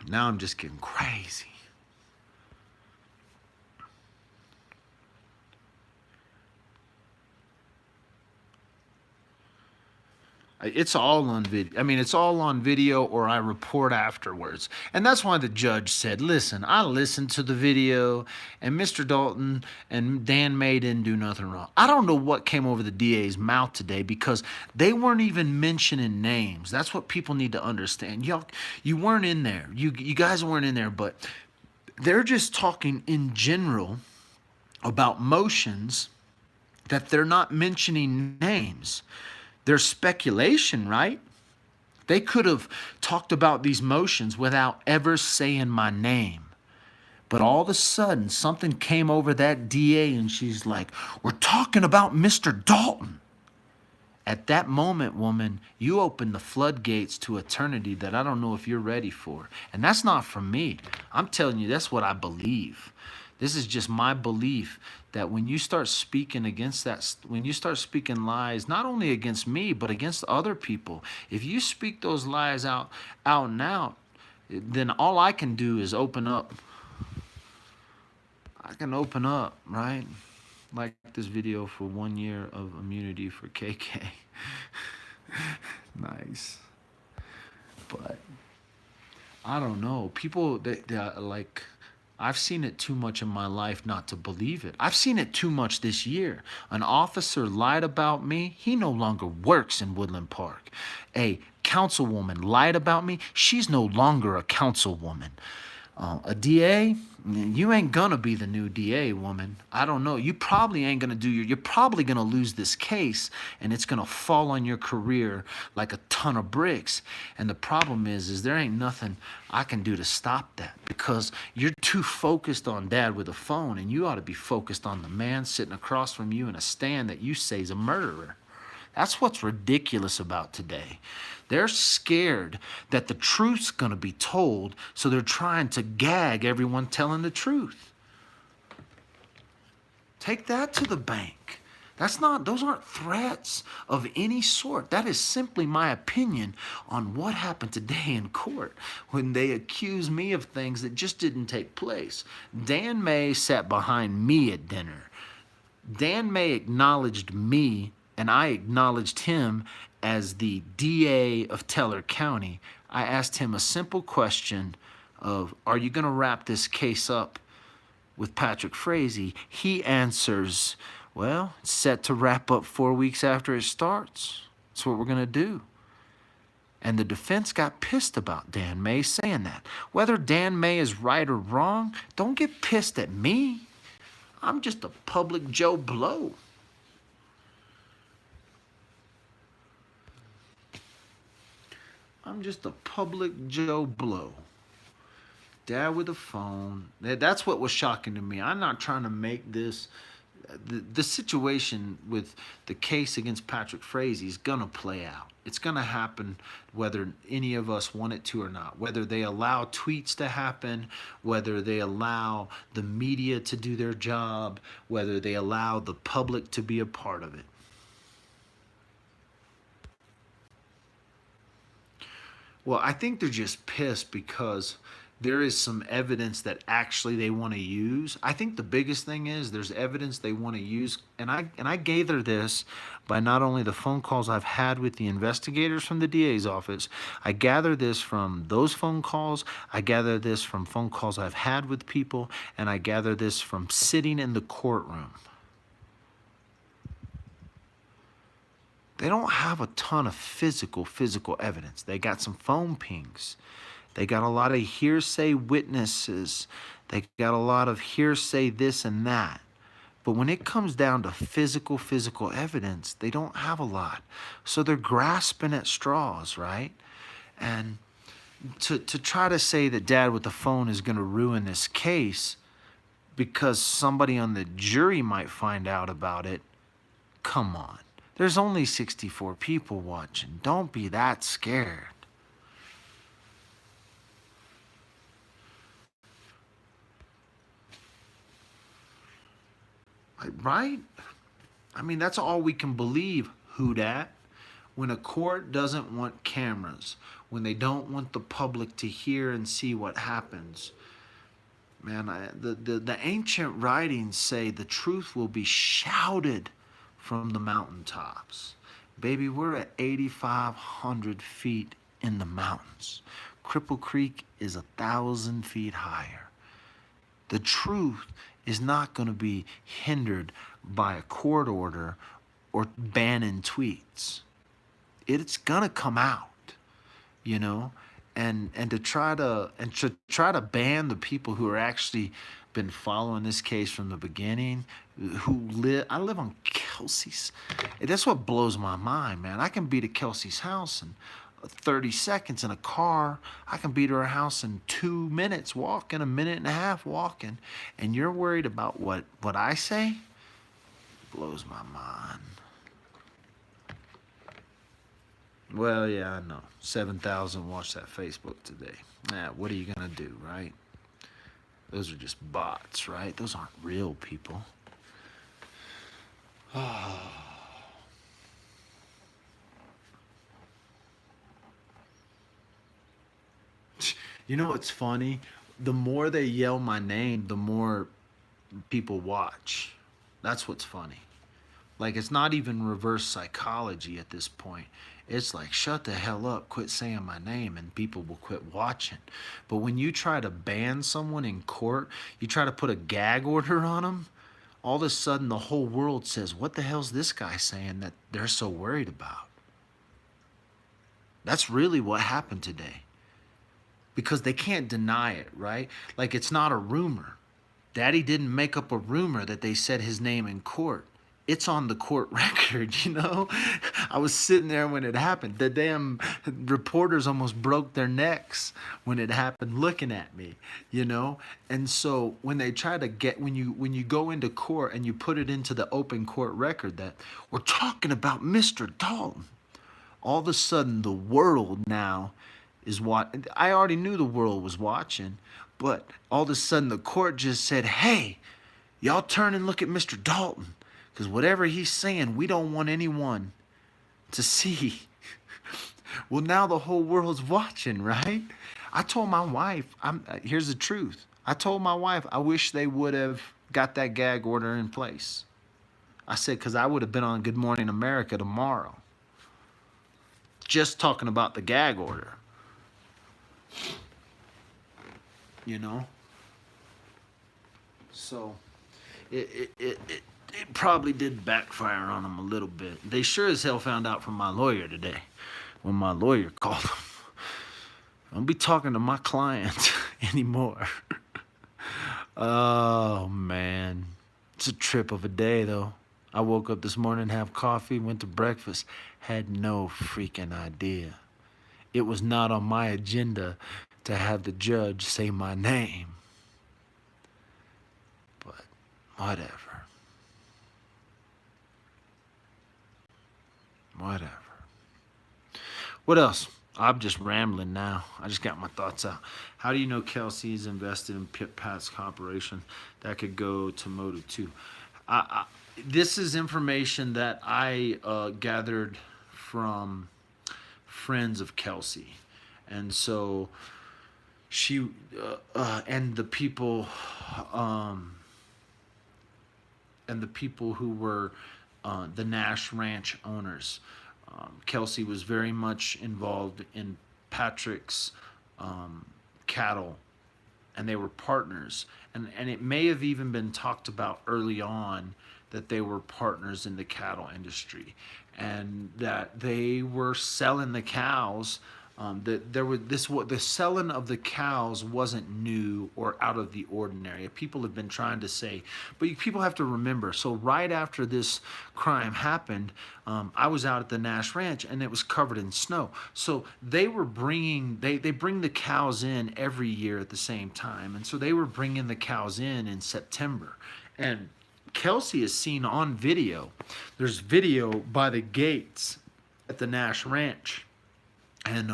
Now I'm just getting crazy. It's all on video. I mean, it's all on video, or I report afterwards. And that's why the judge said, listen, I listened to the video, and Mr. Dalton and Dan May didn't do nothing wrong. I don't know what came over the DA's mouth today, because they weren't even mentioning names. That's what people need to understand. Y'all, you weren't in there. You guys weren't in there, but they're just talking in general about motions that they're not mentioning names. There's speculation, right? They could have talked about these motions without ever saying my name. But all of a sudden, something came over that DA, and she's like, we're talking about Mr. Dalton. At that moment, woman, you opened the floodgates to eternity that I don't know if you're ready for. And that's not from me. I'm telling you, that's what I believe. This is just my belief, that when you start speaking against that, when you start speaking lies, not only against me, but against other people, if you speak those lies out and out, then all I can do is open up. I can open up, right? Like this video for 1 year of immunity for KK. Nice. But I don't know. People, they like, I've seen it too much in my life not to believe it. I've seen it too much this year. An officer lied about me. He no longer works in Woodland Park. A councilwoman lied about me. She's no longer a councilwoman. A DA, you ain't gonna be the new DA, woman. I don't know. You probably ain't gonna do you're probably gonna lose this case and it's gonna fall on your career like a ton of bricks. And the problem is there ain't nothing I can do to stop that because you're too focused on dad with a phone and you ought to be focused on the man sitting across from you in a stand that you say is a murderer. That's what's ridiculous about today. They're scared that the truth's going to be told, so they're trying to gag everyone telling the truth. Take that to the bank. Those aren't threats of any sort. That is simply my opinion on what happened today in court when they accused me of things that just didn't take place. Dan May sat behind me at dinner. Dan May acknowledged me and I acknowledged him as the DA of Teller County. I asked him a simple question of, are you going to wrap this case up with Patrick Frazee? He answers, well, it's set to wrap up 4 weeks after it starts. That's what we're going to do. And the defense got pissed about Dan May saying that. Whether Dan May is right or wrong, don't get pissed at me. I'm just a public Joe Blow. I'm just a public Joe Blow. Dad with a phone. That's what was shocking to me. I'm not trying to make this. The situation with the case against Patrick Frazee is going to play out. It's going to happen whether any of us want it to or not. Whether they allow tweets to happen, whether they allow the media to do their job, whether they allow the public to be a part of it. Well, I think they're just pissed because there is some evidence that actually they want to use. I think the biggest thing is there's evidence they want to use, and I gather this by not only the phone calls I've had with the investigators from the DA's office. I gather this from those phone calls. I gather this from phone calls I've had with people, and I gather this from sitting in the courtroom. They don't have a ton of physical evidence. They got some phone pings. They got a lot of hearsay witnesses. They got a lot of hearsay this and that. But when it comes down to physical evidence, they don't have a lot. So they're grasping at straws, right? And to try to say that Dad with the phone is going to ruin this case because somebody on the jury might find out about it, come on. There's only 64 people watching. Don't be that scared. Right? I mean, that's all we can believe, who dat? When a court doesn't want cameras, when they don't want the public to hear and see what happens, man, the ancient writings say the truth will be shouted from the mountaintops. Baby, we're at 8,500 feet in the mountains. Cripple Creek is 1,000 feet higher. The truth is not going to be hindered by a court order or banning tweets. It's going to come out, you know, and to try to ban the people who are actually been following this case from the beginning, I live on Kelsey's. That's what blows my mind, man. I can be to Kelsey's house in 30 seconds in a car. I can be to her house in 2 minutes walking, a minute and a half walking, and you're worried about what I say? Blows my mind. Well, yeah, I know. 7,000 watched that Facebook today. What are you gonna do, right? Those are just bots, right? Those aren't real people. You know what's funny? The more they yell my name, the more people watch. That's what's funny. Like, it's not even reverse psychology at this point. It's like, shut the hell up, quit saying my name, and people will quit watching. But when you try to ban someone in court, you try to put a gag order on them, all of a sudden the whole world says, what the hell's this guy saying that they're so worried about? That's really what happened today. Because they can't deny it, right? Like, it's not a rumor. Daddy didn't make up a rumor that they said his name in court. It's on the court record, you know? I was sitting there when it happened. The damn reporters almost broke their necks when it happened looking at me, you know? And so when they try to get, when you go into court and you put it into the open court record that we're talking about Mr. Dalton, all of a sudden the world now is what I already knew the world was watching, but all of a sudden the court just said, hey, y'all turn and look at Mr. Dalton, because whatever he's saying, we don't want anyone to see. Well, now the whole world's watching, right? I told my wife, here's the truth. I told my wife, I wish they would have got that gag order in place. I said, because I would have been on Good Morning America tomorrow, just talking about the gag order. You know? So it probably did backfire on them a little bit. They sure as hell found out from my lawyer today when my lawyer called them. Don't be talking to my clients anymore. Oh, man. It's a trip of a day, though. I woke up this morning, have coffee, went to breakfast, had no freaking idea. It was not on my agenda to have the judge say my name. But whatever. Whatever. What else? I'm just rambling now. I just got my thoughts out. How do you know Kelsey's invested in Pat's corporation? That could go to Motive 2. This is information that I gathered from friends of Kelsey. And so she and the people who were the Nash Ranch owners. Kelsey was very much involved in Patrick's cattle, and they were partners. And it may have even been talked about early on that they were partners in the cattle industry, and that they were selling the cows. The selling of the cows wasn't new or out of the ordinary. People have been trying to say, but people have to remember. So right after this crime happened, I was out at the Nash Ranch and it was covered in snow. So they were bringing they bring the cows in every year at the same time, and so they were bringing the cows in September, and Kelsey is seen on video. There's video by the gates at the Nash Ranch. And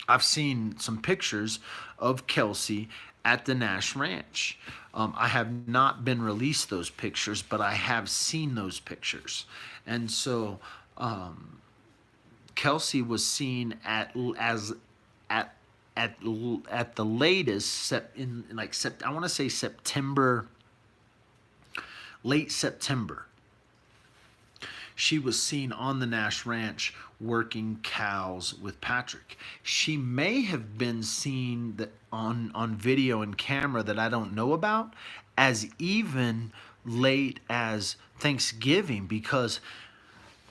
I've seen some pictures of Kelsey at the Nash Ranch. I have not been released those pictures, but I have seen those pictures. And so Kelsey was seen at the latest in like I want to say September, late September. She was seen on the Nash Ranch working cows with Patrick. She may have been seen on video and camera that I don't know about as even late as Thanksgiving, because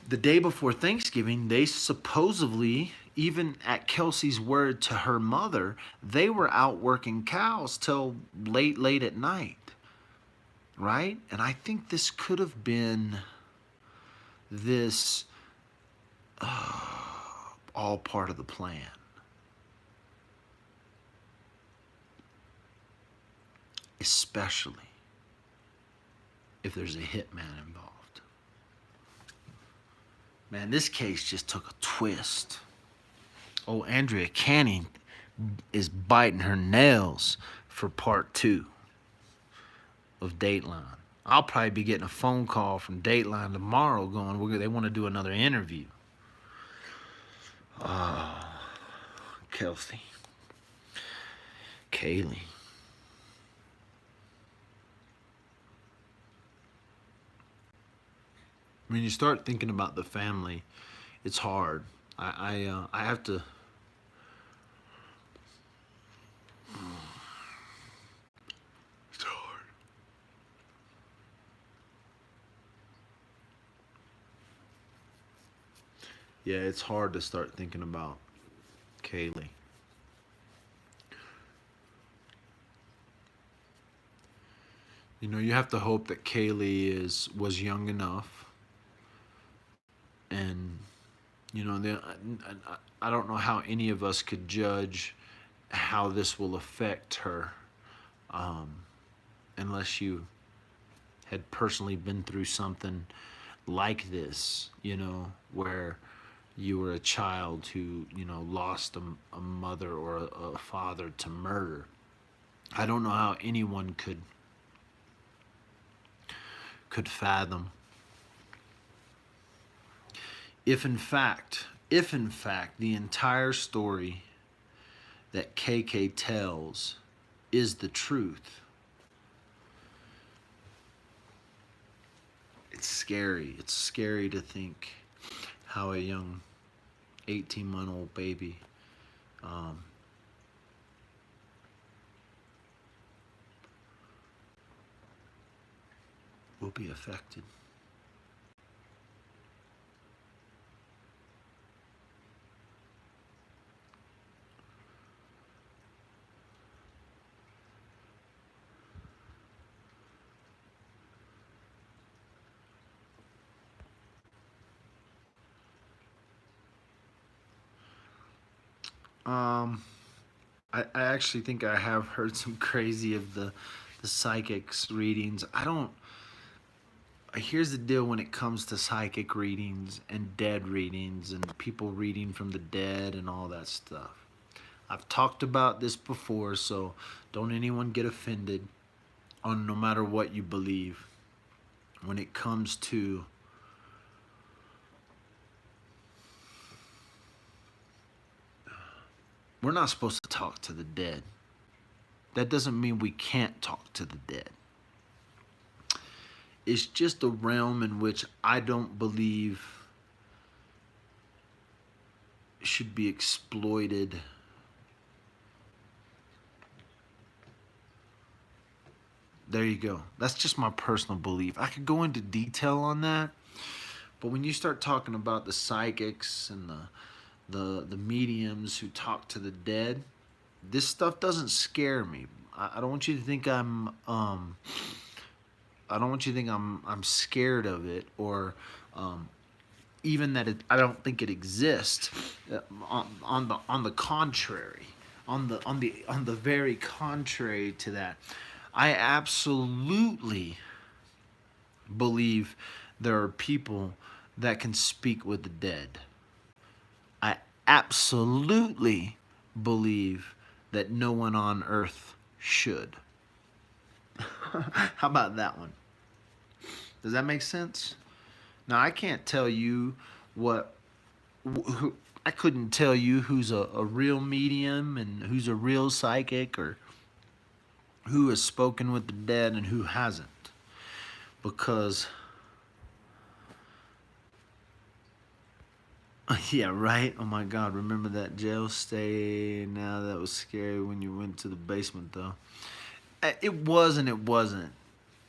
the day before Thanksgiving, they supposedly, even at Kelsey's word to her mother, they were out working cows till late at night, right? And I think this could have been this all part of the plan. Especially if there's a hitman involved. Man, this case just took a twist. Oh, Andrea Canning is biting her nails for part 2 of Dateline. I'll probably be getting a phone call from Dateline tomorrow going, they want to do another interview. Kelsey. Kaylee. when you start thinking about the family, it's hard. I have to. It's hard. Yeah, it's hard to start thinking about Kaylee. You know, you have to hope that Kaylee is was young enough, and you know, I don't know how any of us could judge how this will affect her, um, unless you had personally been through something like this, you know, where you were a child who, you know, lost a mother or a father to murder. I don't know how anyone could fathom if in fact the entire story that KK tells is the truth. It's scary. It's scary to think how a young 18-month-old baby um, will be affected. Um, I actually think I have heard some crazy of the psychics readings. I don't. Here's the deal when it comes to psychic readings and dead readings and people reading from the dead and all that stuff. I've talked about this before, so don't anyone get offended on no matter what you believe. When it comes to we're not supposed to talk to the dead. That doesn't mean we can't talk to the dead. It's just a realm in which I don't believe should be exploited. There you go. That's just my personal belief. I could go into detail on that, but when you start talking about the psychics and the mediums who talk to the dead, this stuff doesn't scare me. I don't want you to think I don't want you to think I'm scared of it, or even that I don't think it exists. On the contrary, on the very contrary to that, I absolutely believe there are people that can speak with the dead. I absolutely believe that no one on earth should. How about that one? Does that make sense? Now, I can't tell you what. I couldn't tell you who's a real medium and who's a real psychic, or who has spoken with the dead and who hasn't. Because, yeah, right? Oh my God, remember that jail stay? Now that was scary when you went to the basement, though. It was and it wasn't.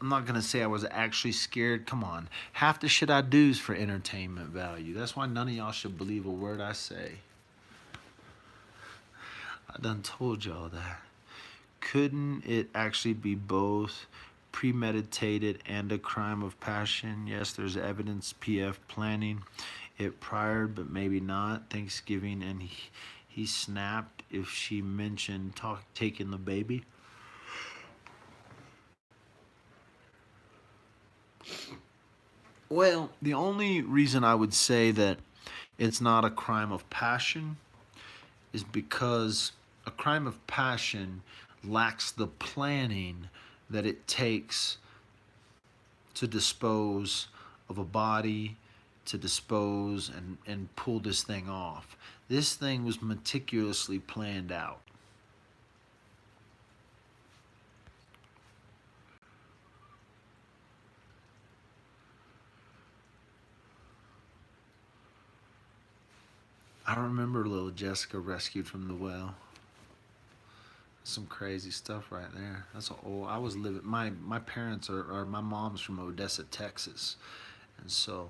I'm not going to say I was actually scared. Come on. Half the shit I do is for entertainment value. That's why none of y'all should believe a word I say. I done told y'all that. Couldn't it actually be both premeditated and a crime of passion? Yes, there's evidence PF planning it prior, but maybe not. Thanksgiving, and he snapped if she mentioned taking the baby. Well, the only reason I would say that it's not a crime of passion is because a crime of passion lacks the planning that it takes to dispose of a body, to dispose and pull this thing off. This thing was meticulously planned out. I remember little Jessica rescued from the well. Some crazy stuff right there. That's old. I was living. My parents are my mom's from Odessa, Texas, and so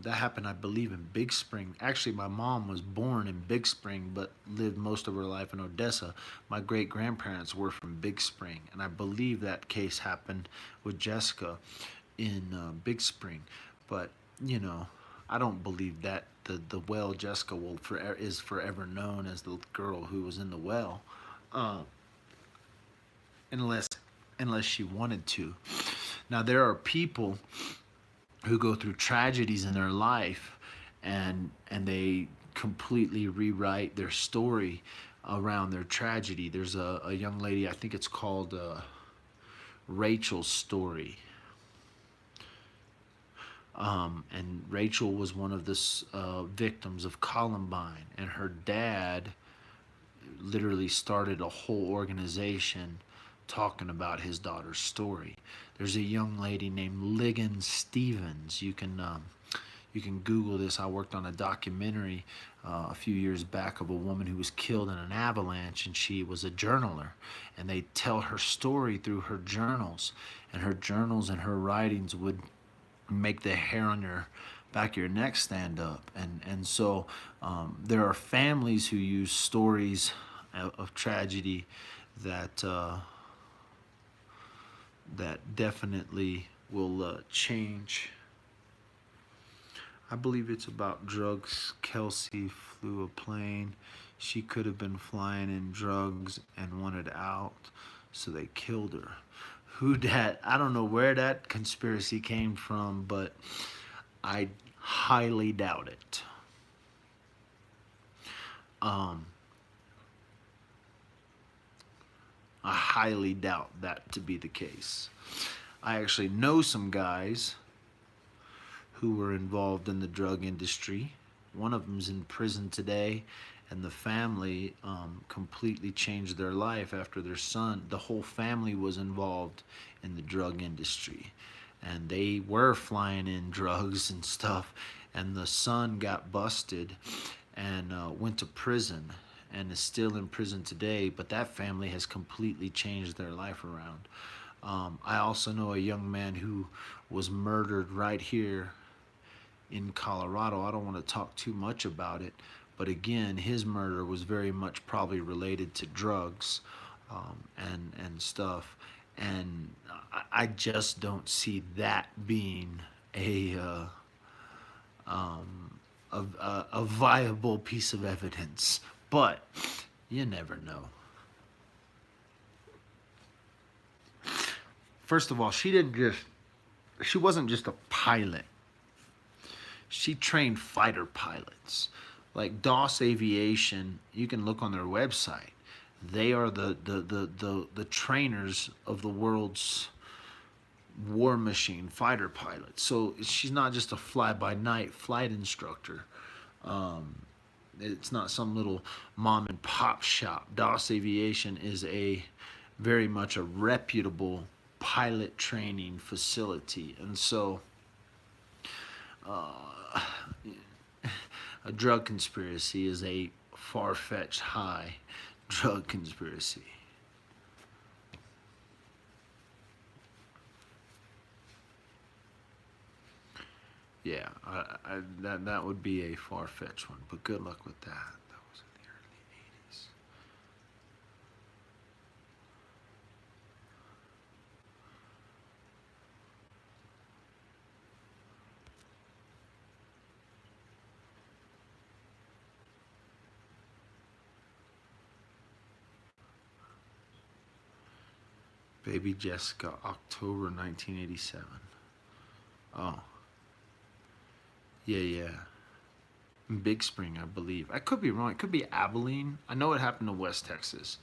that happened, I believe, in Big Spring. Actually, my mom was born in Big Spring, but lived most of her life in Odessa. My great grandparents were from Big Spring, and I believe that case happened with Jessica in Big Spring. But you know, I don't believe that the well Jessica will forever is forever known as the girl who was in the well, uh, unless she wanted to. Now there are people who go through tragedies in their life, and they completely rewrite their story around their tragedy. There's a young lady, I think it's called Rachel's story. And Rachel was one of the victims of Columbine, and her dad literally started a whole organization talking about his daughter's story. There's a young lady named Ligon Stevens. You can Google this. I worked on a documentary a few years back of a woman who was killed in an avalanche, and she was a journaler. And they tell her story through her journals, and her journals and her writings would make the hair on your back of your neck stand up. And so there are families who use stories of tragedy that that definitely will change. I believe it's about drugs. Kelsey flew a plane. She could have been flying in drugs and wanted out, so they killed her. Who dat? I don't know where that conspiracy came from, but I highly doubt it. Um, I highly doubt that to be the case. I actually know some guys who were involved in the drug industry. One of them's in prison today, and the family completely changed their life after their son. The whole family was involved in the drug industry, and they were flying in drugs and stuff. And the son got busted and went to prison and is still in prison today. But that family has completely changed their life around. I also know a young man who was murdered right here in Colorado. I don't want to talk too much about it, but again, his murder was very much probably related to drugs and stuff. And I just don't see that being a viable piece of evidence. But you never know. First of all, she wasn't just a pilot. She trained fighter pilots. Like Doss Aviation, you can look on their website. They are the trainers of the world's war machine fighter pilots. So she's not just a fly-by-night flight instructor. It's not some little mom and pop shop. Doss Aviation is very much a reputable pilot training facility. And so a drug conspiracy is a far-fetched high drug conspiracy. Yeah, that would be a far-fetched one, but good luck with that. That was in the early 80s. Baby Jessica, October 1987. Oh, yeah. In Big Spring, I believe. I could be wrong. It could be Abilene. I know it happened to West Texas.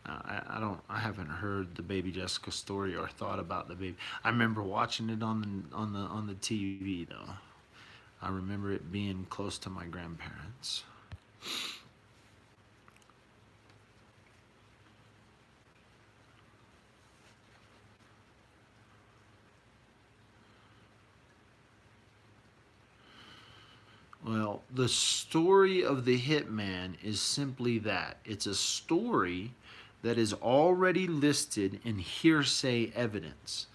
I haven't heard the Baby Jessica story or thought about the baby. I remember watching it on the TV though. I remember it being close to my grandparents. Well, the story of the hitman is simply that. It's a story that is already listed in hearsay evidence.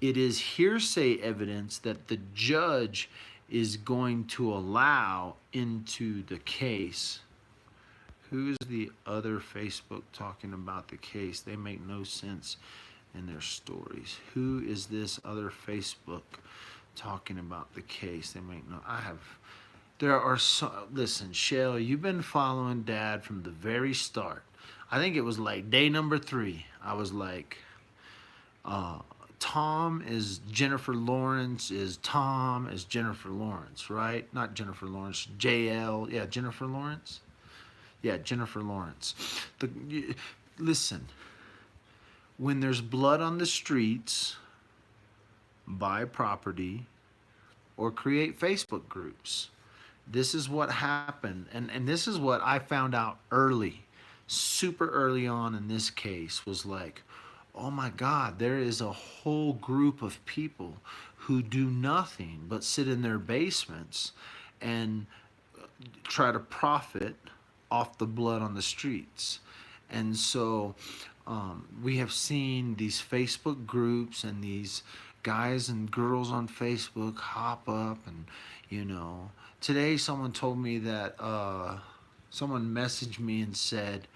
It is hearsay evidence that the judge is going to allow into the case. Who's the other Facebook talking about the case? They make no sense in their stories. Who is this other Facebook talking about the case? They make no. There are so. Listen, Shell, you've been following Dad from the very start. I think it was like day number 3. I was like, Tom is Jennifer Lawrence is Tom is Jennifer Lawrence, right? Not Jennifer Lawrence, JL. Yeah, Jennifer Lawrence. Yeah, Jennifer Lawrence. Listen, when there's blood on the streets, buy property or create Facebook groups. This is what happened. And this is what I found out early, super early on in this case, was like, oh my God, there is a whole group of people who do nothing but sit in their basements and try to profit off the blood on the streets. And so we have seen these Facebook groups and these guys and girls on Facebook hop up and, today someone told me that someone messaged me and said,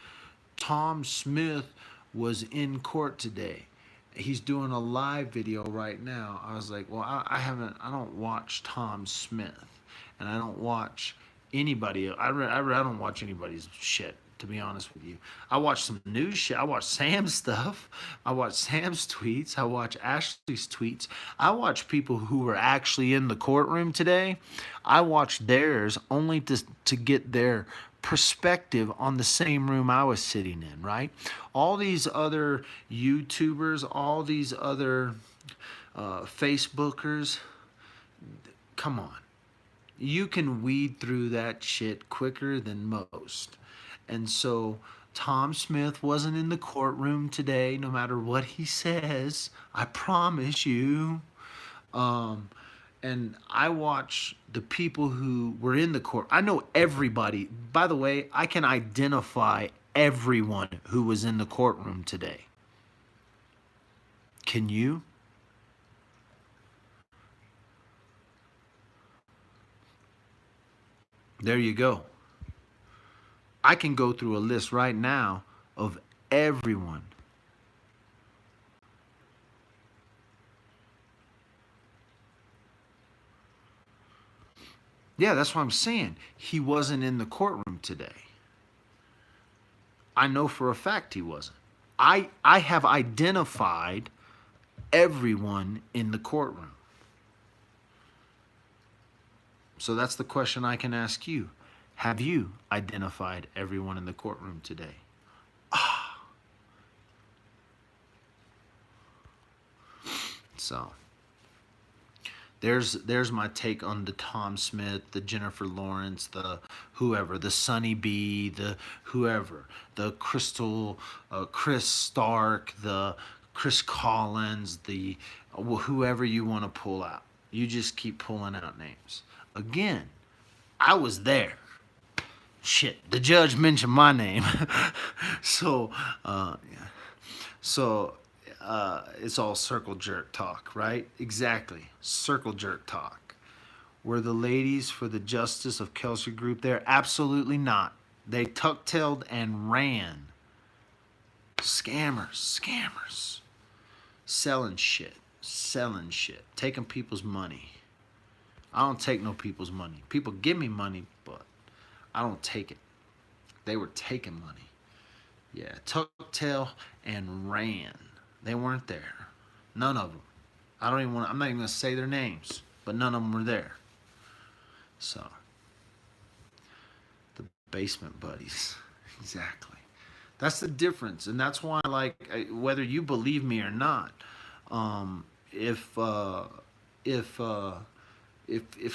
Tom Smith was in court today. He's doing a live video right now. I was like, well, I don't watch Tom Smith, and I don't watch anybody. I don't watch anybody's shit, to be honest with you. I watch some news shit. I watch Sam's stuff. I watch Sam's tweets. I watch Ashley's tweets. I watch people who were actually in the courtroom today. I watch theirs only to get their perspective on the same room I was sitting in, right? All these other YouTubers, all these other Facebookers, come on. You can weed through that shit quicker than most. And so Tom Smith wasn't in the courtroom today, no matter what he says. I promise you. And I watch the people who were in the court. I know everybody. By the way, I can identify everyone who was in the courtroom today. Can you? There you go. I can go through a list right now of everyone. Yeah, that's what I'm saying. He wasn't in the courtroom today. I know for a fact he wasn't. I have identified everyone in the courtroom. So that's the question I can ask you. Have you identified everyone in the courtroom today? So there's my take on the Tom Smith, the Jennifer Lawrence, the whoever, the Sunny B, the whoever, the Chris Stark, the Chris Collins, the whoever you want to pull out. You just keep pulling out names. Again, I was there. Shit, the judge mentioned my name. So, it's all circle jerk talk, right? Exactly. Circle jerk talk. Were the ladies for the justice of Kelsey Group there? Absolutely not. They tuck-tailed and ran. Scammers. Selling shit. Taking people's money. I don't take no people's money. People give me money, but I don't take it. They were taking money. Yeah, tuck-tail and ran. They weren't there. None of them. I'm not even going to say their names, but none of them were there. So, the basement buddies. Exactly. That's the difference, and that's why, whether you believe me or not, if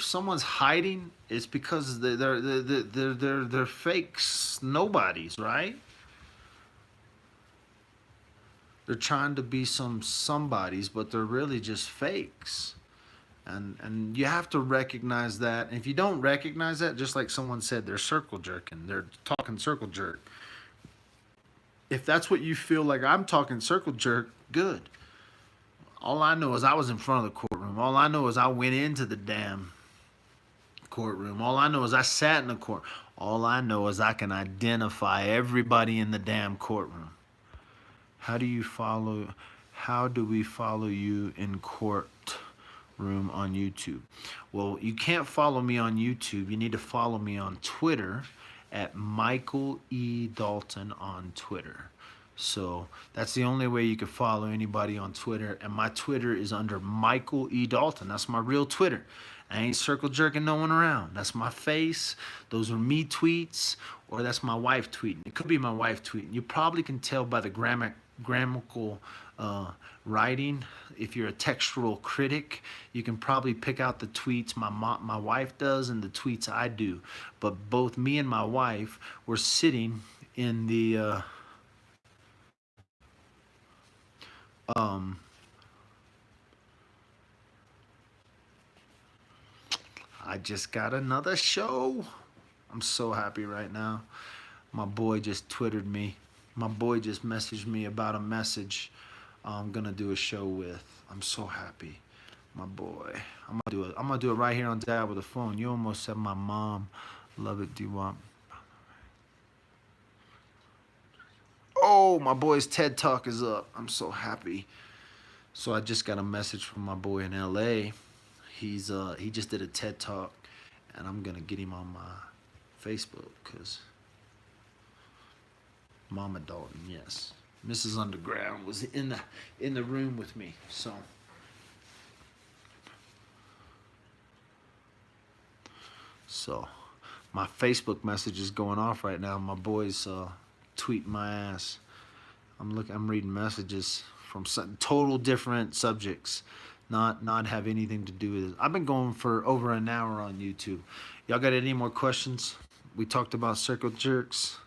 someone's hiding, it's because they're fake nobodies, right? They're trying to be somebodies, but they're really just fakes. And you have to recognize that. And if you don't recognize that, just like someone said, they're circle jerking. They're talking circle jerk. If that's what you feel like I'm talking circle jerk, good. All I know is I was in front of the courtroom. All I know is I went into the damn courtroom. All I know is I sat in the court. All I know is I can identify everybody in the damn courtroom. How do you follow? How do we follow you in court room on YouTube? Well, you can't follow me on YouTube. You need to follow me on Twitter at Michael E. Dalton on Twitter. So that's the only way you can follow anybody on Twitter. And my Twitter is under Michael E. Dalton. That's my real Twitter. I ain't circle jerking no one around. That's my face. Those are me tweets, or that's my wife tweeting. It could be my wife tweeting. You probably can tell by the grammatical writing. If you're a textual critic, you can probably pick out the tweets my wife does and the tweets I do. But both me and my wife were sitting in the I just got another show. I'm so happy right now. My boy just twittered me. My boy just messaged me about a message I'm gonna do a show with. I'm so happy. My boy. I'm gonna do it right here on Dad with the phone. You almost said my mom. Love it, do you want? Oh, my boy's TED Talk is up. I'm so happy. So I just got a message from my boy in LA. He just did a TED Talk, and I'm gonna get him on my Facebook because Mama Dalton, yes, Mrs. Underground was in the room with me. So my Facebook message is going off right now. My boy's tweeting my ass. I'm reading messages from some total different subjects, not have anything to do with it. I've been going for over an hour on YouTube. Y'all got any more questions? We talked about circle jerks.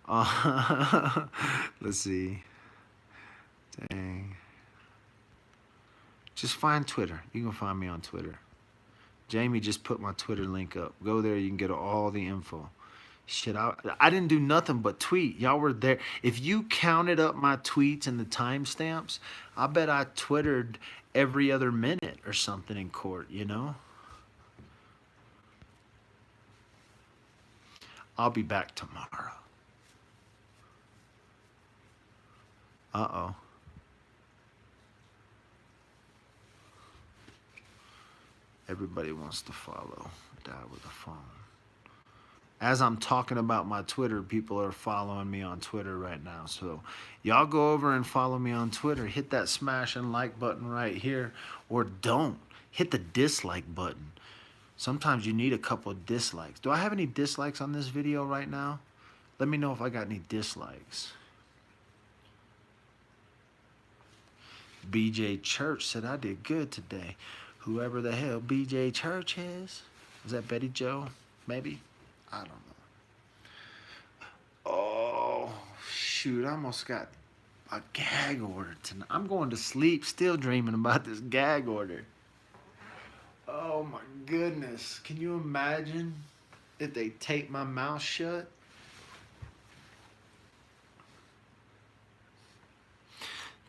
Let's see. Dang. Just find Twitter. You can find me on Twitter. Jamie just put my Twitter link up. Go there, you can get all the info. Shit, I didn't do nothing but tweet. Y'all were there. If you counted up my tweets and the timestamps, I bet I twittered every other minute or something in court, you know? I'll be back tomorrow. Uh-oh. Everybody wants to follow Dad with a phone. As I'm talking about my Twitter, people are following me on Twitter right now. So y'all go over and follow me on Twitter. Hit that smash and like button right here. Or don't. Hit the dislike button. Sometimes you need a couple of dislikes. Do I have any dislikes on this video right now? Let me know if I got any dislikes. BJ Church said I did good today. Whoever the hell BJ Church is that Betty Joe? Maybe? I don't know. Oh, shoot. I almost got a gag order tonight. I'm going to sleep still dreaming about this gag order. Oh, my goodness. Can you imagine if they tape my mouth shut?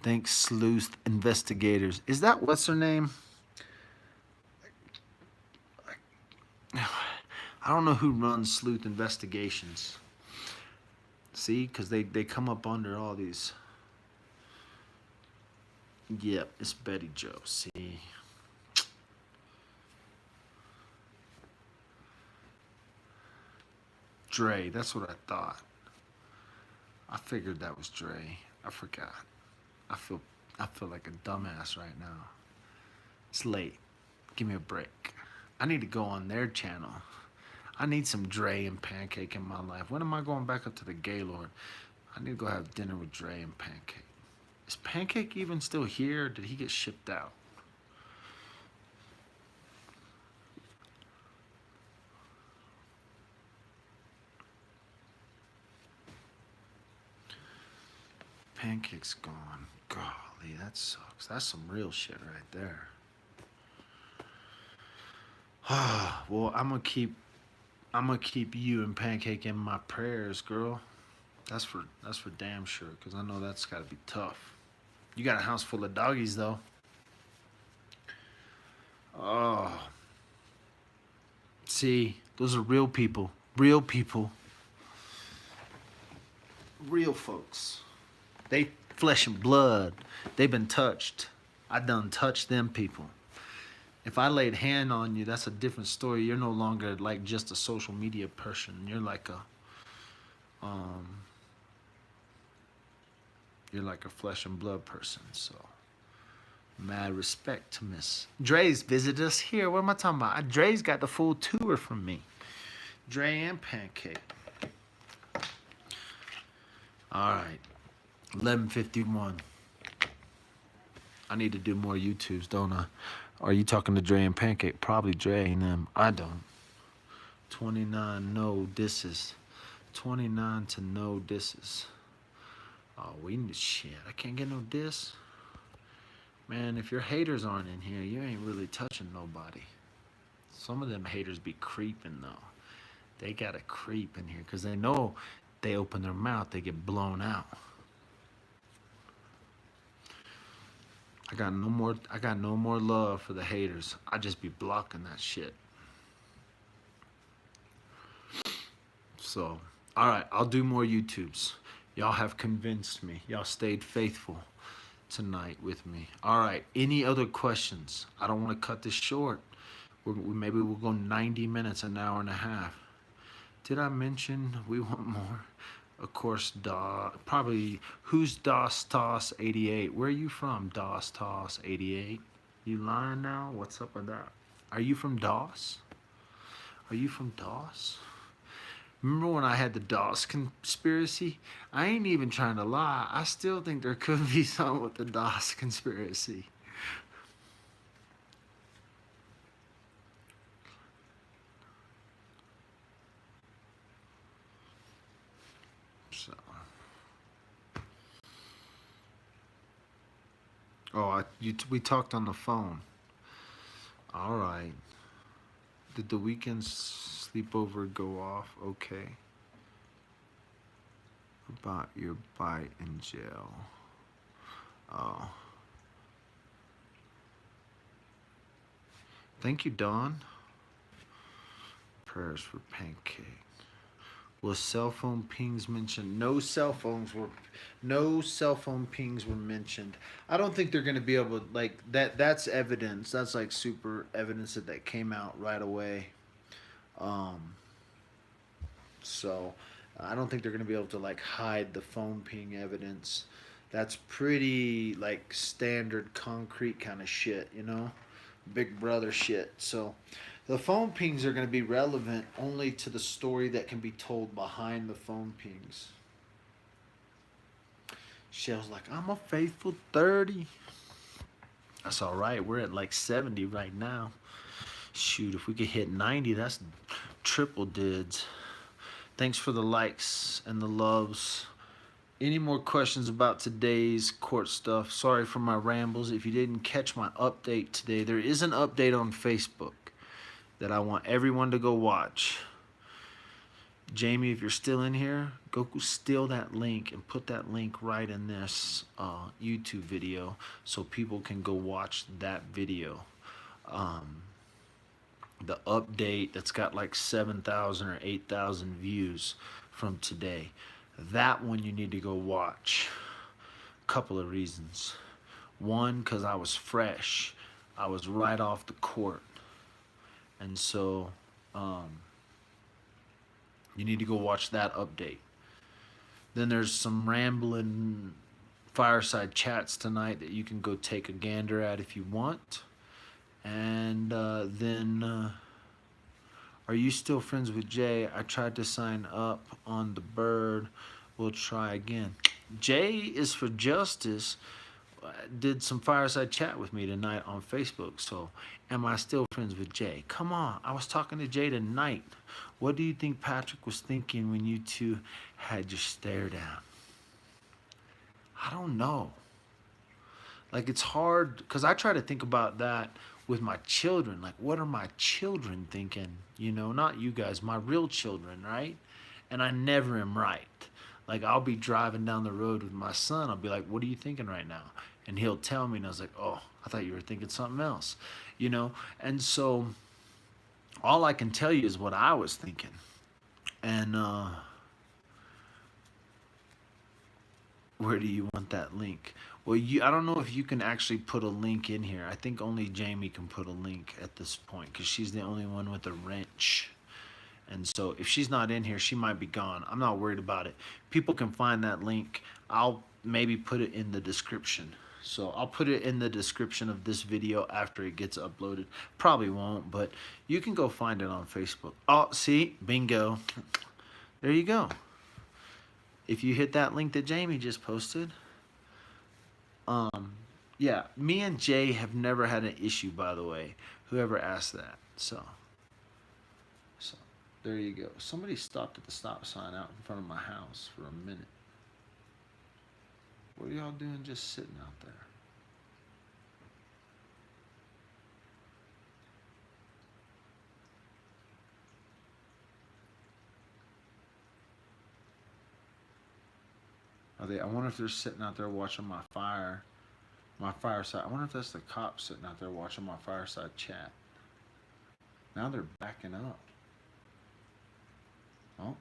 Thanks, sleuth investigators. Is that what's her name? I don't know who runs sleuth investigations. See, because they come up under all these. Yep, it's Betty Joe. See. Dre, that's what I thought. I figured that was Dre. I forgot. I feel like a dumbass right now. It's late. Give me a break. I need to go on their channel. I need some Dre and Pancake in my life. When am I going back up to the Gaylord? I need to go have dinner with Dre and Pancake. Is Pancake even still here, or did he get shipped out? Pancake's gone. Golly, that sucks. That's some real shit right there. Well, I'm gonna keep you and Pancake in my prayers, girl. That's for damn sure, cause I know that's gotta be tough. You got a house full of doggies though. Oh, see, those are real folks. They flesh and blood. They've been touched. I done touched them people. If I laid hand on you, that's a different story. You're no longer like just a social media person. Um, you're like a flesh and blood person. So mad respect to Miss Dre's visited us here. What am I talking about? Dre's got the full tour from me. Dre and Pancake. All right, 11:51. I need to do more YouTubes, don't I? Are you talking to Dre and Pancake? Probably Dre and them. I don't. 29 no disses. 29 to no disses. Oh, we need shit. I can't get no diss. Man, if your haters aren't in here, you ain't really touching nobody. Some of them haters be creeping though. They gotta creep in here because they know they open their mouth, they get blown out. I got no more love for the haters. I just be blocking that shit. So, all right, I'll do more YouTubes. Y'all have convinced me. Y'all stayed faithful tonight with me. All right, any other questions? I don't want to cut this short. Maybe we'll go 90 minutes, an hour and a half. Did I mention we want more? Of course, probably, who's DOS Toss 88? Where are you from, DOS Toss 88? You lying now? What's up with that? Are you from DOS? Are you from DOS? Remember when I had the DOS conspiracy? I ain't even trying to lie. I still think there could be something with the DOS conspiracy. So. Oh, we talked on the phone. All right. Did the weekend sleepover go off? Okay. About your bite in jail. Oh. Thank you, Dawn. Prayers for Pancake. Was cell phone pings mentioned? No cell phone pings were mentioned. I don't think they're going to be able to, like, that's evidence. That's like super evidence that came out right away. Um so I don't think they're going to be able to like hide the phone ping evidence. That's pretty like standard concrete kind of shit, Big brother shit. So the phone pings are going to be relevant only to the story that can be told behind the phone pings. Shell's like, I'm a faithful 30. That's all right. We're at like 70 right now. Shoot, if we could hit 90, that's triple dids. Thanks for the likes and the loves. Any more questions about today's court stuff? Sorry for my rambles. If you didn't catch my update today, there is an update on Facebook that I want everyone to go watch. Jamie, if you're still in here, go steal that link and put that link right in this YouTube video so people can go watch that video. The update that's got like 7,000 or 8,000 views from today. That one you need to go watch. Couple of reasons. One, because I was fresh. I was right off the court. And so you need to go watch that update. Then there's some rambling fireside chats tonight that you can go take a gander at if you want. And then, are you still friends with Jay? I tried to sign up on the bird. We'll try again. Jay is for justice. Did some fireside chat with me tonight on Facebook. So, am I still friends with Jay? Come on. I was talking to Jay tonight. What do you think Patrick was thinking when you two had your stare down? I don't know. Like, it's hard because I try to think about that with my children. Like, what are my children thinking? You know, not you guys, my real children, right? And I never am right. Like, I'll be driving down the road with my son. I'll be like, what are you thinking right now? And he'll tell me, and I was like, oh, I thought you were thinking something else, you know? And so all I can tell you is what I was thinking. And where do you want that link? Well, I don't know if you can actually put a link in here. I think only Jamie can put a link at this point because she's the only one with a wrench. And so if she's not in here, she might be gone. I'm not worried about it. People can find that link. I'll maybe put it in the description. So I'll put it in the description of this video after it gets uploaded. Probably won't, but you can go find it on Facebook. Oh, see? Bingo. There you go. If you hit that link that Jamie just posted. Yeah, me and Jay have never had an issue, by the way. Whoever asked that. So there you go. Somebody stopped at the stop sign out in front of my house for a minute. What are y'all doing just sitting out there? Are they? I wonder if they're sitting out there watching my fireside. I wonder if that's the cops sitting out there watching my fireside chat. Now they're backing up. Oh,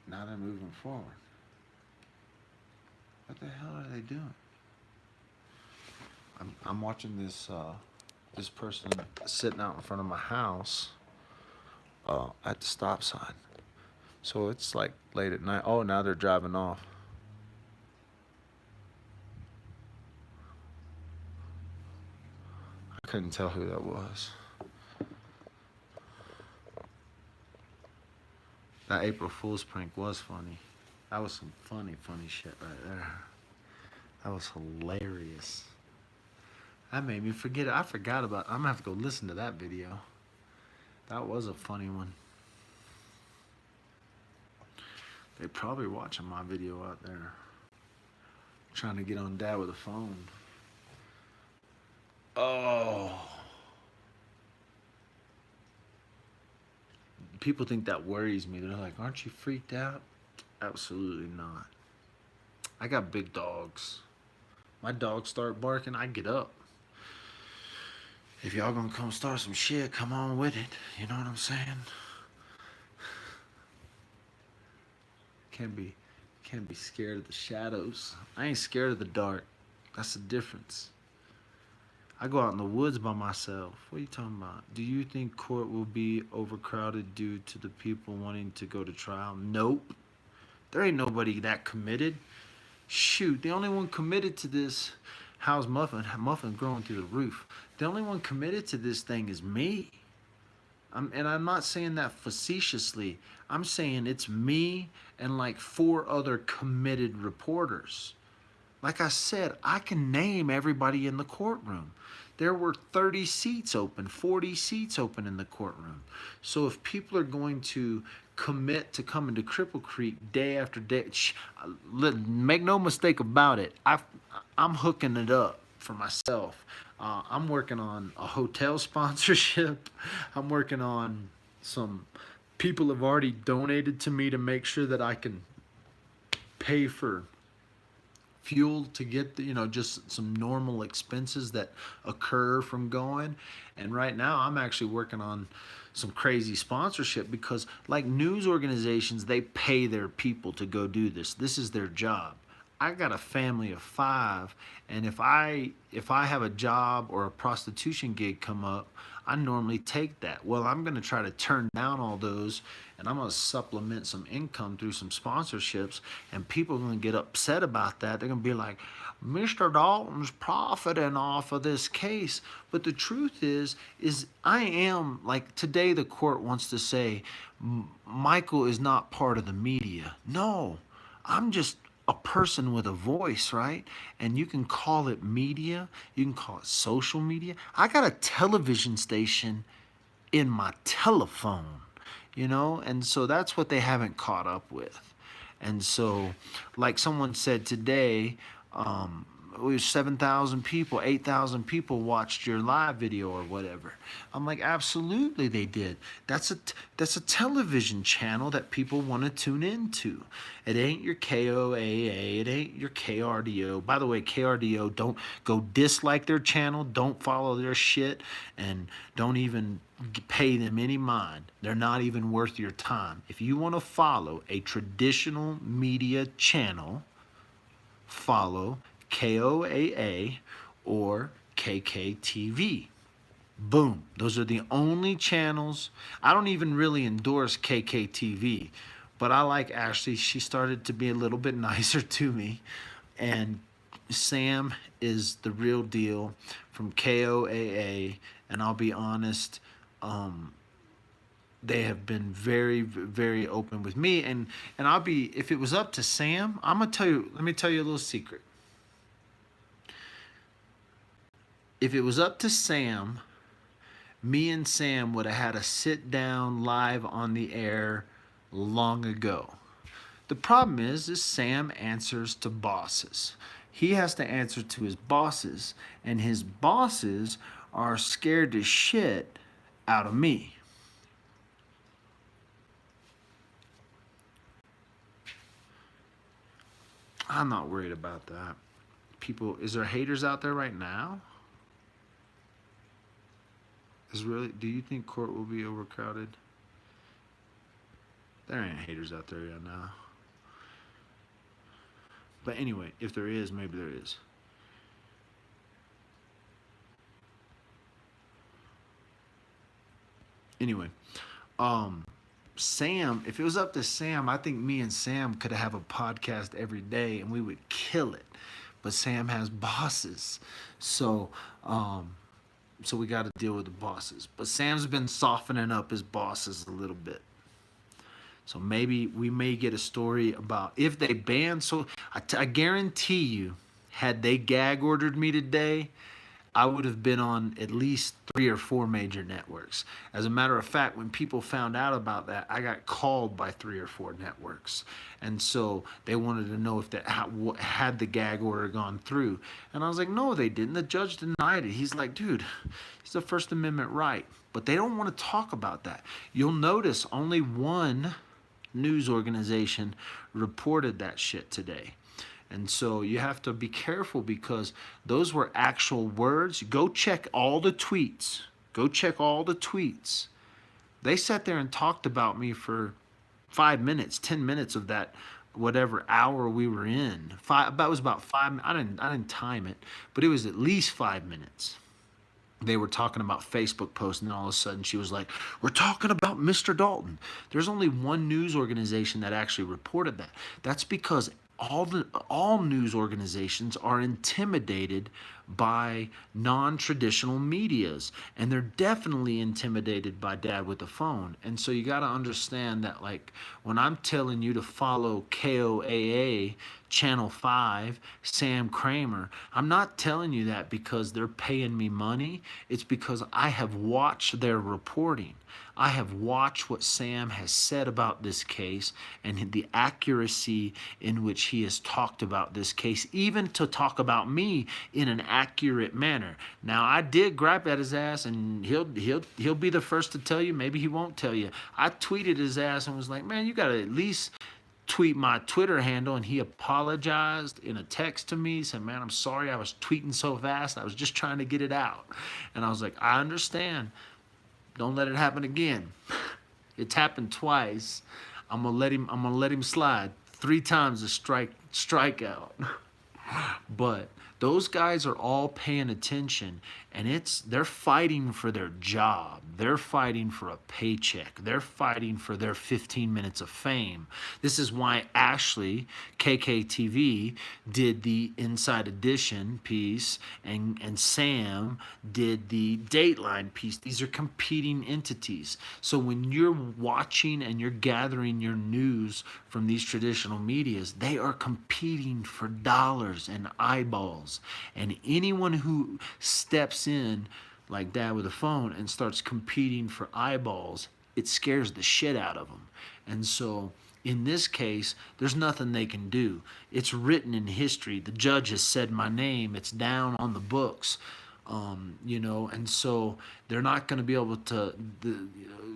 now they're moving forward. What the hell are they doing? I'm watching this this person sitting out in front of my house at the stop sign. So it's like late at night. Oh, now they're driving off. I couldn't tell who that was. That April Fool's prank was funny. That was some funny shit right there. That was hilarious. That made me forget it. I forgot about it. I'm gonna have to go listen to that video. That was a funny one. They're probably watching my video out there. Trying to get on Dad with a phone. Oh. People think that worries me. They're like, aren't you freaked out? Absolutely not. I got big dogs. My dogs start barking, I get up. If y'all gonna come start some shit, come on with it. You know what I'm saying? Can't be scared of the shadows. I ain't scared of the dark. That's the difference. I go out in the woods by myself. What are you talking about? Do you think court will be overcrowded due to the people wanting to go to trial? Nope. There ain't nobody that committed. Shoot, the only one committed to this, how's Muffin growing through the roof? The only one committed to this thing is me. And I'm not saying that facetiously. I'm saying it's me and like 4 other committed reporters. Like I said, I can name everybody in the courtroom. There were 30 seats open, 40 seats open in the courtroom. So if people are going to commit to coming to Cripple Creek day after day, make no mistake about it, I'm hooking it up for myself. I'm working on a hotel sponsorship. I'm working on some people have already donated to me to make sure that I can pay for fuel to get the, just some normal expenses that occur from going. And right now I'm actually working on some crazy sponsorship because like news organizations, they pay their people to go do this. This is their job. I got a family of 5, and if I have a job or a prostitution gig come up, I normally take that. Well, I'm going to try to turn down all those, and I'm going to supplement some income through some sponsorships, and people are going to get upset about that. They're going to be like, Mr. Dalton's profiting off of this case. But the truth is I am, like today the court wants to say, Michael is not part of the media. No, I'm just a person with a voice, right? And you can call it media, you can call it social media. I got a television station in my telephone, and so that's what they haven't caught up with. And so, like someone said today, 7,000 people, 8,000 people watched your live video or whatever. I'm like, absolutely they did. That's a television channel that people want to tune into. It ain't your KOAA, it ain't your KRDO. By the way, KRDO, don't go dislike their channel, don't follow their shit, and don't even pay them any mind. They're not even worth your time. If you want to follow a traditional media channel, follow KOAA or KKTV. Boom. Those are the only channels. I don't even really endorse KKTV, but I like Ashley. She started to be a little bit nicer to me. And Sam is the real deal from KOAA. And I'll be honest, they have been very, very open with me. And I'll be, if it was up to Sam, I'm going to tell you, let me tell you a little secret. If it was up to Sam, me and Sam would have had a sit down live on the air long ago. The problem is Sam answers to bosses. He has to answer to his bosses, and his bosses are scared to shit out of me. I'm not worried about that. People, is there haters out there right now? Do you think court will be overcrowded? There ain't haters out there right now. But anyway, if there is, maybe there is. Anyway, Sam, if it was up to Sam, I think me and Sam could have a podcast every day and we would kill it. But Sam has bosses. So we got to deal with the bosses. But Sam's been softening up his bosses a little bit. So maybe we may get a story about if they ban. So I guarantee you, had they gag ordered me today, I would have been on at least 3 or 4 major networks. As a matter of fact, when people found out about that, I got called by 3 or 4 networks. And so they wanted to know if that had the gag order gone through. And I was like, no, they didn't. The judge denied it. He's like, dude, it's a First Amendment right. But they don't want to talk about that. You'll notice only one news organization reported that shit today. And so you have to be careful because those were actual words. Go check all the tweets. Go check all the tweets. They sat there and talked about me for 5 minutes, 10 minutes of that whatever hour we were in. That was about 5. I didn't time it, but it was at least 5 minutes. They were talking about Facebook posts, and then all of a sudden she was like, we're talking about Mr. Dalton. There's only one news organization that actually reported that. That's because all news organizations are intimidated by non-traditional medias, and they're definitely intimidated by Dad with the Phone. And so you got to understand that, like, when I'm telling you to follow KOAA Channel 5 Sam Kramer, I'm not telling you that because they're paying me money. It's because I have watched their reporting. I have watched what Sam has said about this case and the accuracy in which he has talked about this case, even to talk about me in an accurate manner. Now, I did gripe at his ass, and he'll be the first to tell you. Maybe he won't tell you. I tweeted his ass and was like, man, you got to at least tweet my Twitter handle, and he apologized in a text to me. He said, man, I'm sorry I was tweeting so fast. I was just trying to get it out. And I was like, I understand. Don't let it happen again. It's happened twice. I'm gonna let him slide. 3 times a strikeout. But those guys are all paying attention, and they're fighting for their job. They're fighting for a paycheck. They're fighting for their 15 minutes of fame. This is why Ashley, KKTV, did the Inside Edition piece, and Sam did the Dateline piece. These are competing entities. So when you're watching and you're gathering your news from these traditional medias, they are competing for dollars and eyeballs. And anyone who steps in like Dad with a Phone and starts competing for eyeballs, it scares the shit out of them. And so In this case, there's nothing they can do. It's written in history. The judge has said my name. It's down on the books. And so they're not going to be able to.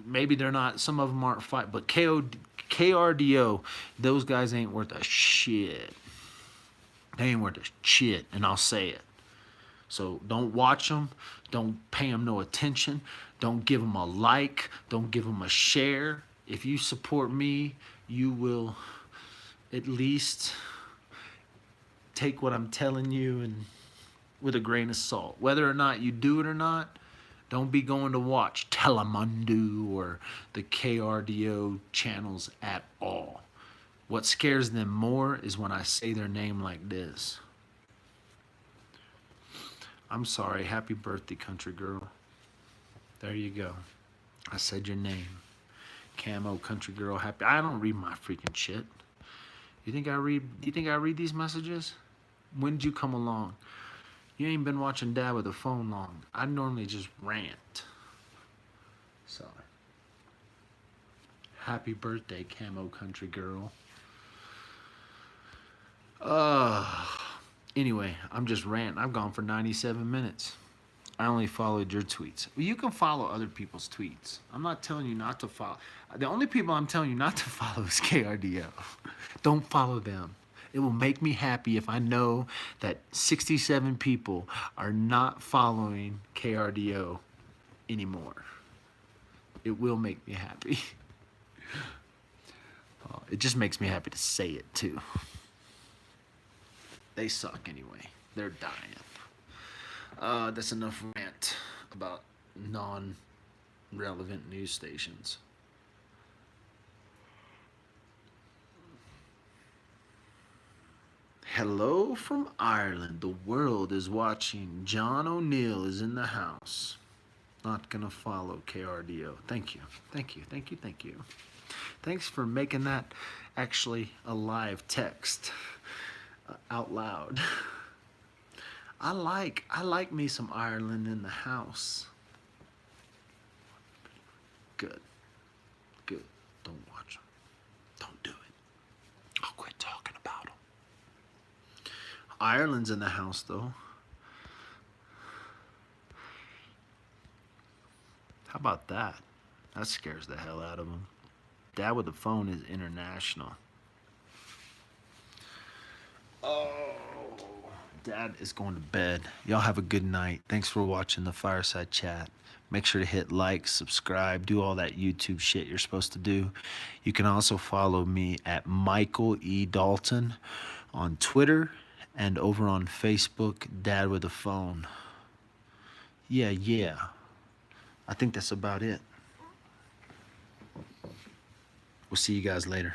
Maybe they're not. Some of them aren't fight, but KRDO, those guys ain't worth a shit. They ain't worth a shit, and I'll say it. So don't watch them. Don't pay them no attention. Don't give them a like. Don't give them a share. If you support me, you will at least take what I'm telling you and with a grain of salt. Whether or not you do it or not, don't be going to watch Telemundo or the KRDO channels at all. What scares them more is when I say their name like this. I'm sorry. Happy birthday, country girl. There you go. I said your name. Camo country girl happy. I don't read my freaking shit. You think I read these messages? When did you come along? You ain't been watching Dad with a phone long. I normally just rant. So happy birthday, Camo country girl. Anyway, I'm just ranting. I've gone for 97 minutes. I only followed your tweets. Well, you can follow other people's tweets. I'm not telling you not to follow. The only people I'm telling you not to follow is KRDO. Don't follow them. It will make me happy if I know that 67 people are not following KRDO anymore. It will make me happy. It just makes me happy to say it too. They suck anyway. They're dying. That's enough rant about non-relevant news stations. Hello from Ireland. The world is watching. John O'Neill is in the house. Not gonna follow KRDO. Thank you. Thank you. Thank you. Thank you. Thanks for making that actually a live text out loud. I like me some Ireland in the house. Good. Good. Don't watch them. Don't do it. I'll quit talking about them. Ireland's in the house, though. How about that? That scares the hell out of them. Dad with the phone is international. Oh, Dad is going to bed. Y'all have a good night. Thanks for watching the Fireside Chat. Make sure to hit like, subscribe, do all that YouTube shit you're supposed to do. You can also follow me at Michael E. Dalton on Twitter and over on Facebook, Dad with a Phone. Yeah. I think that's about it. We'll see you guys later.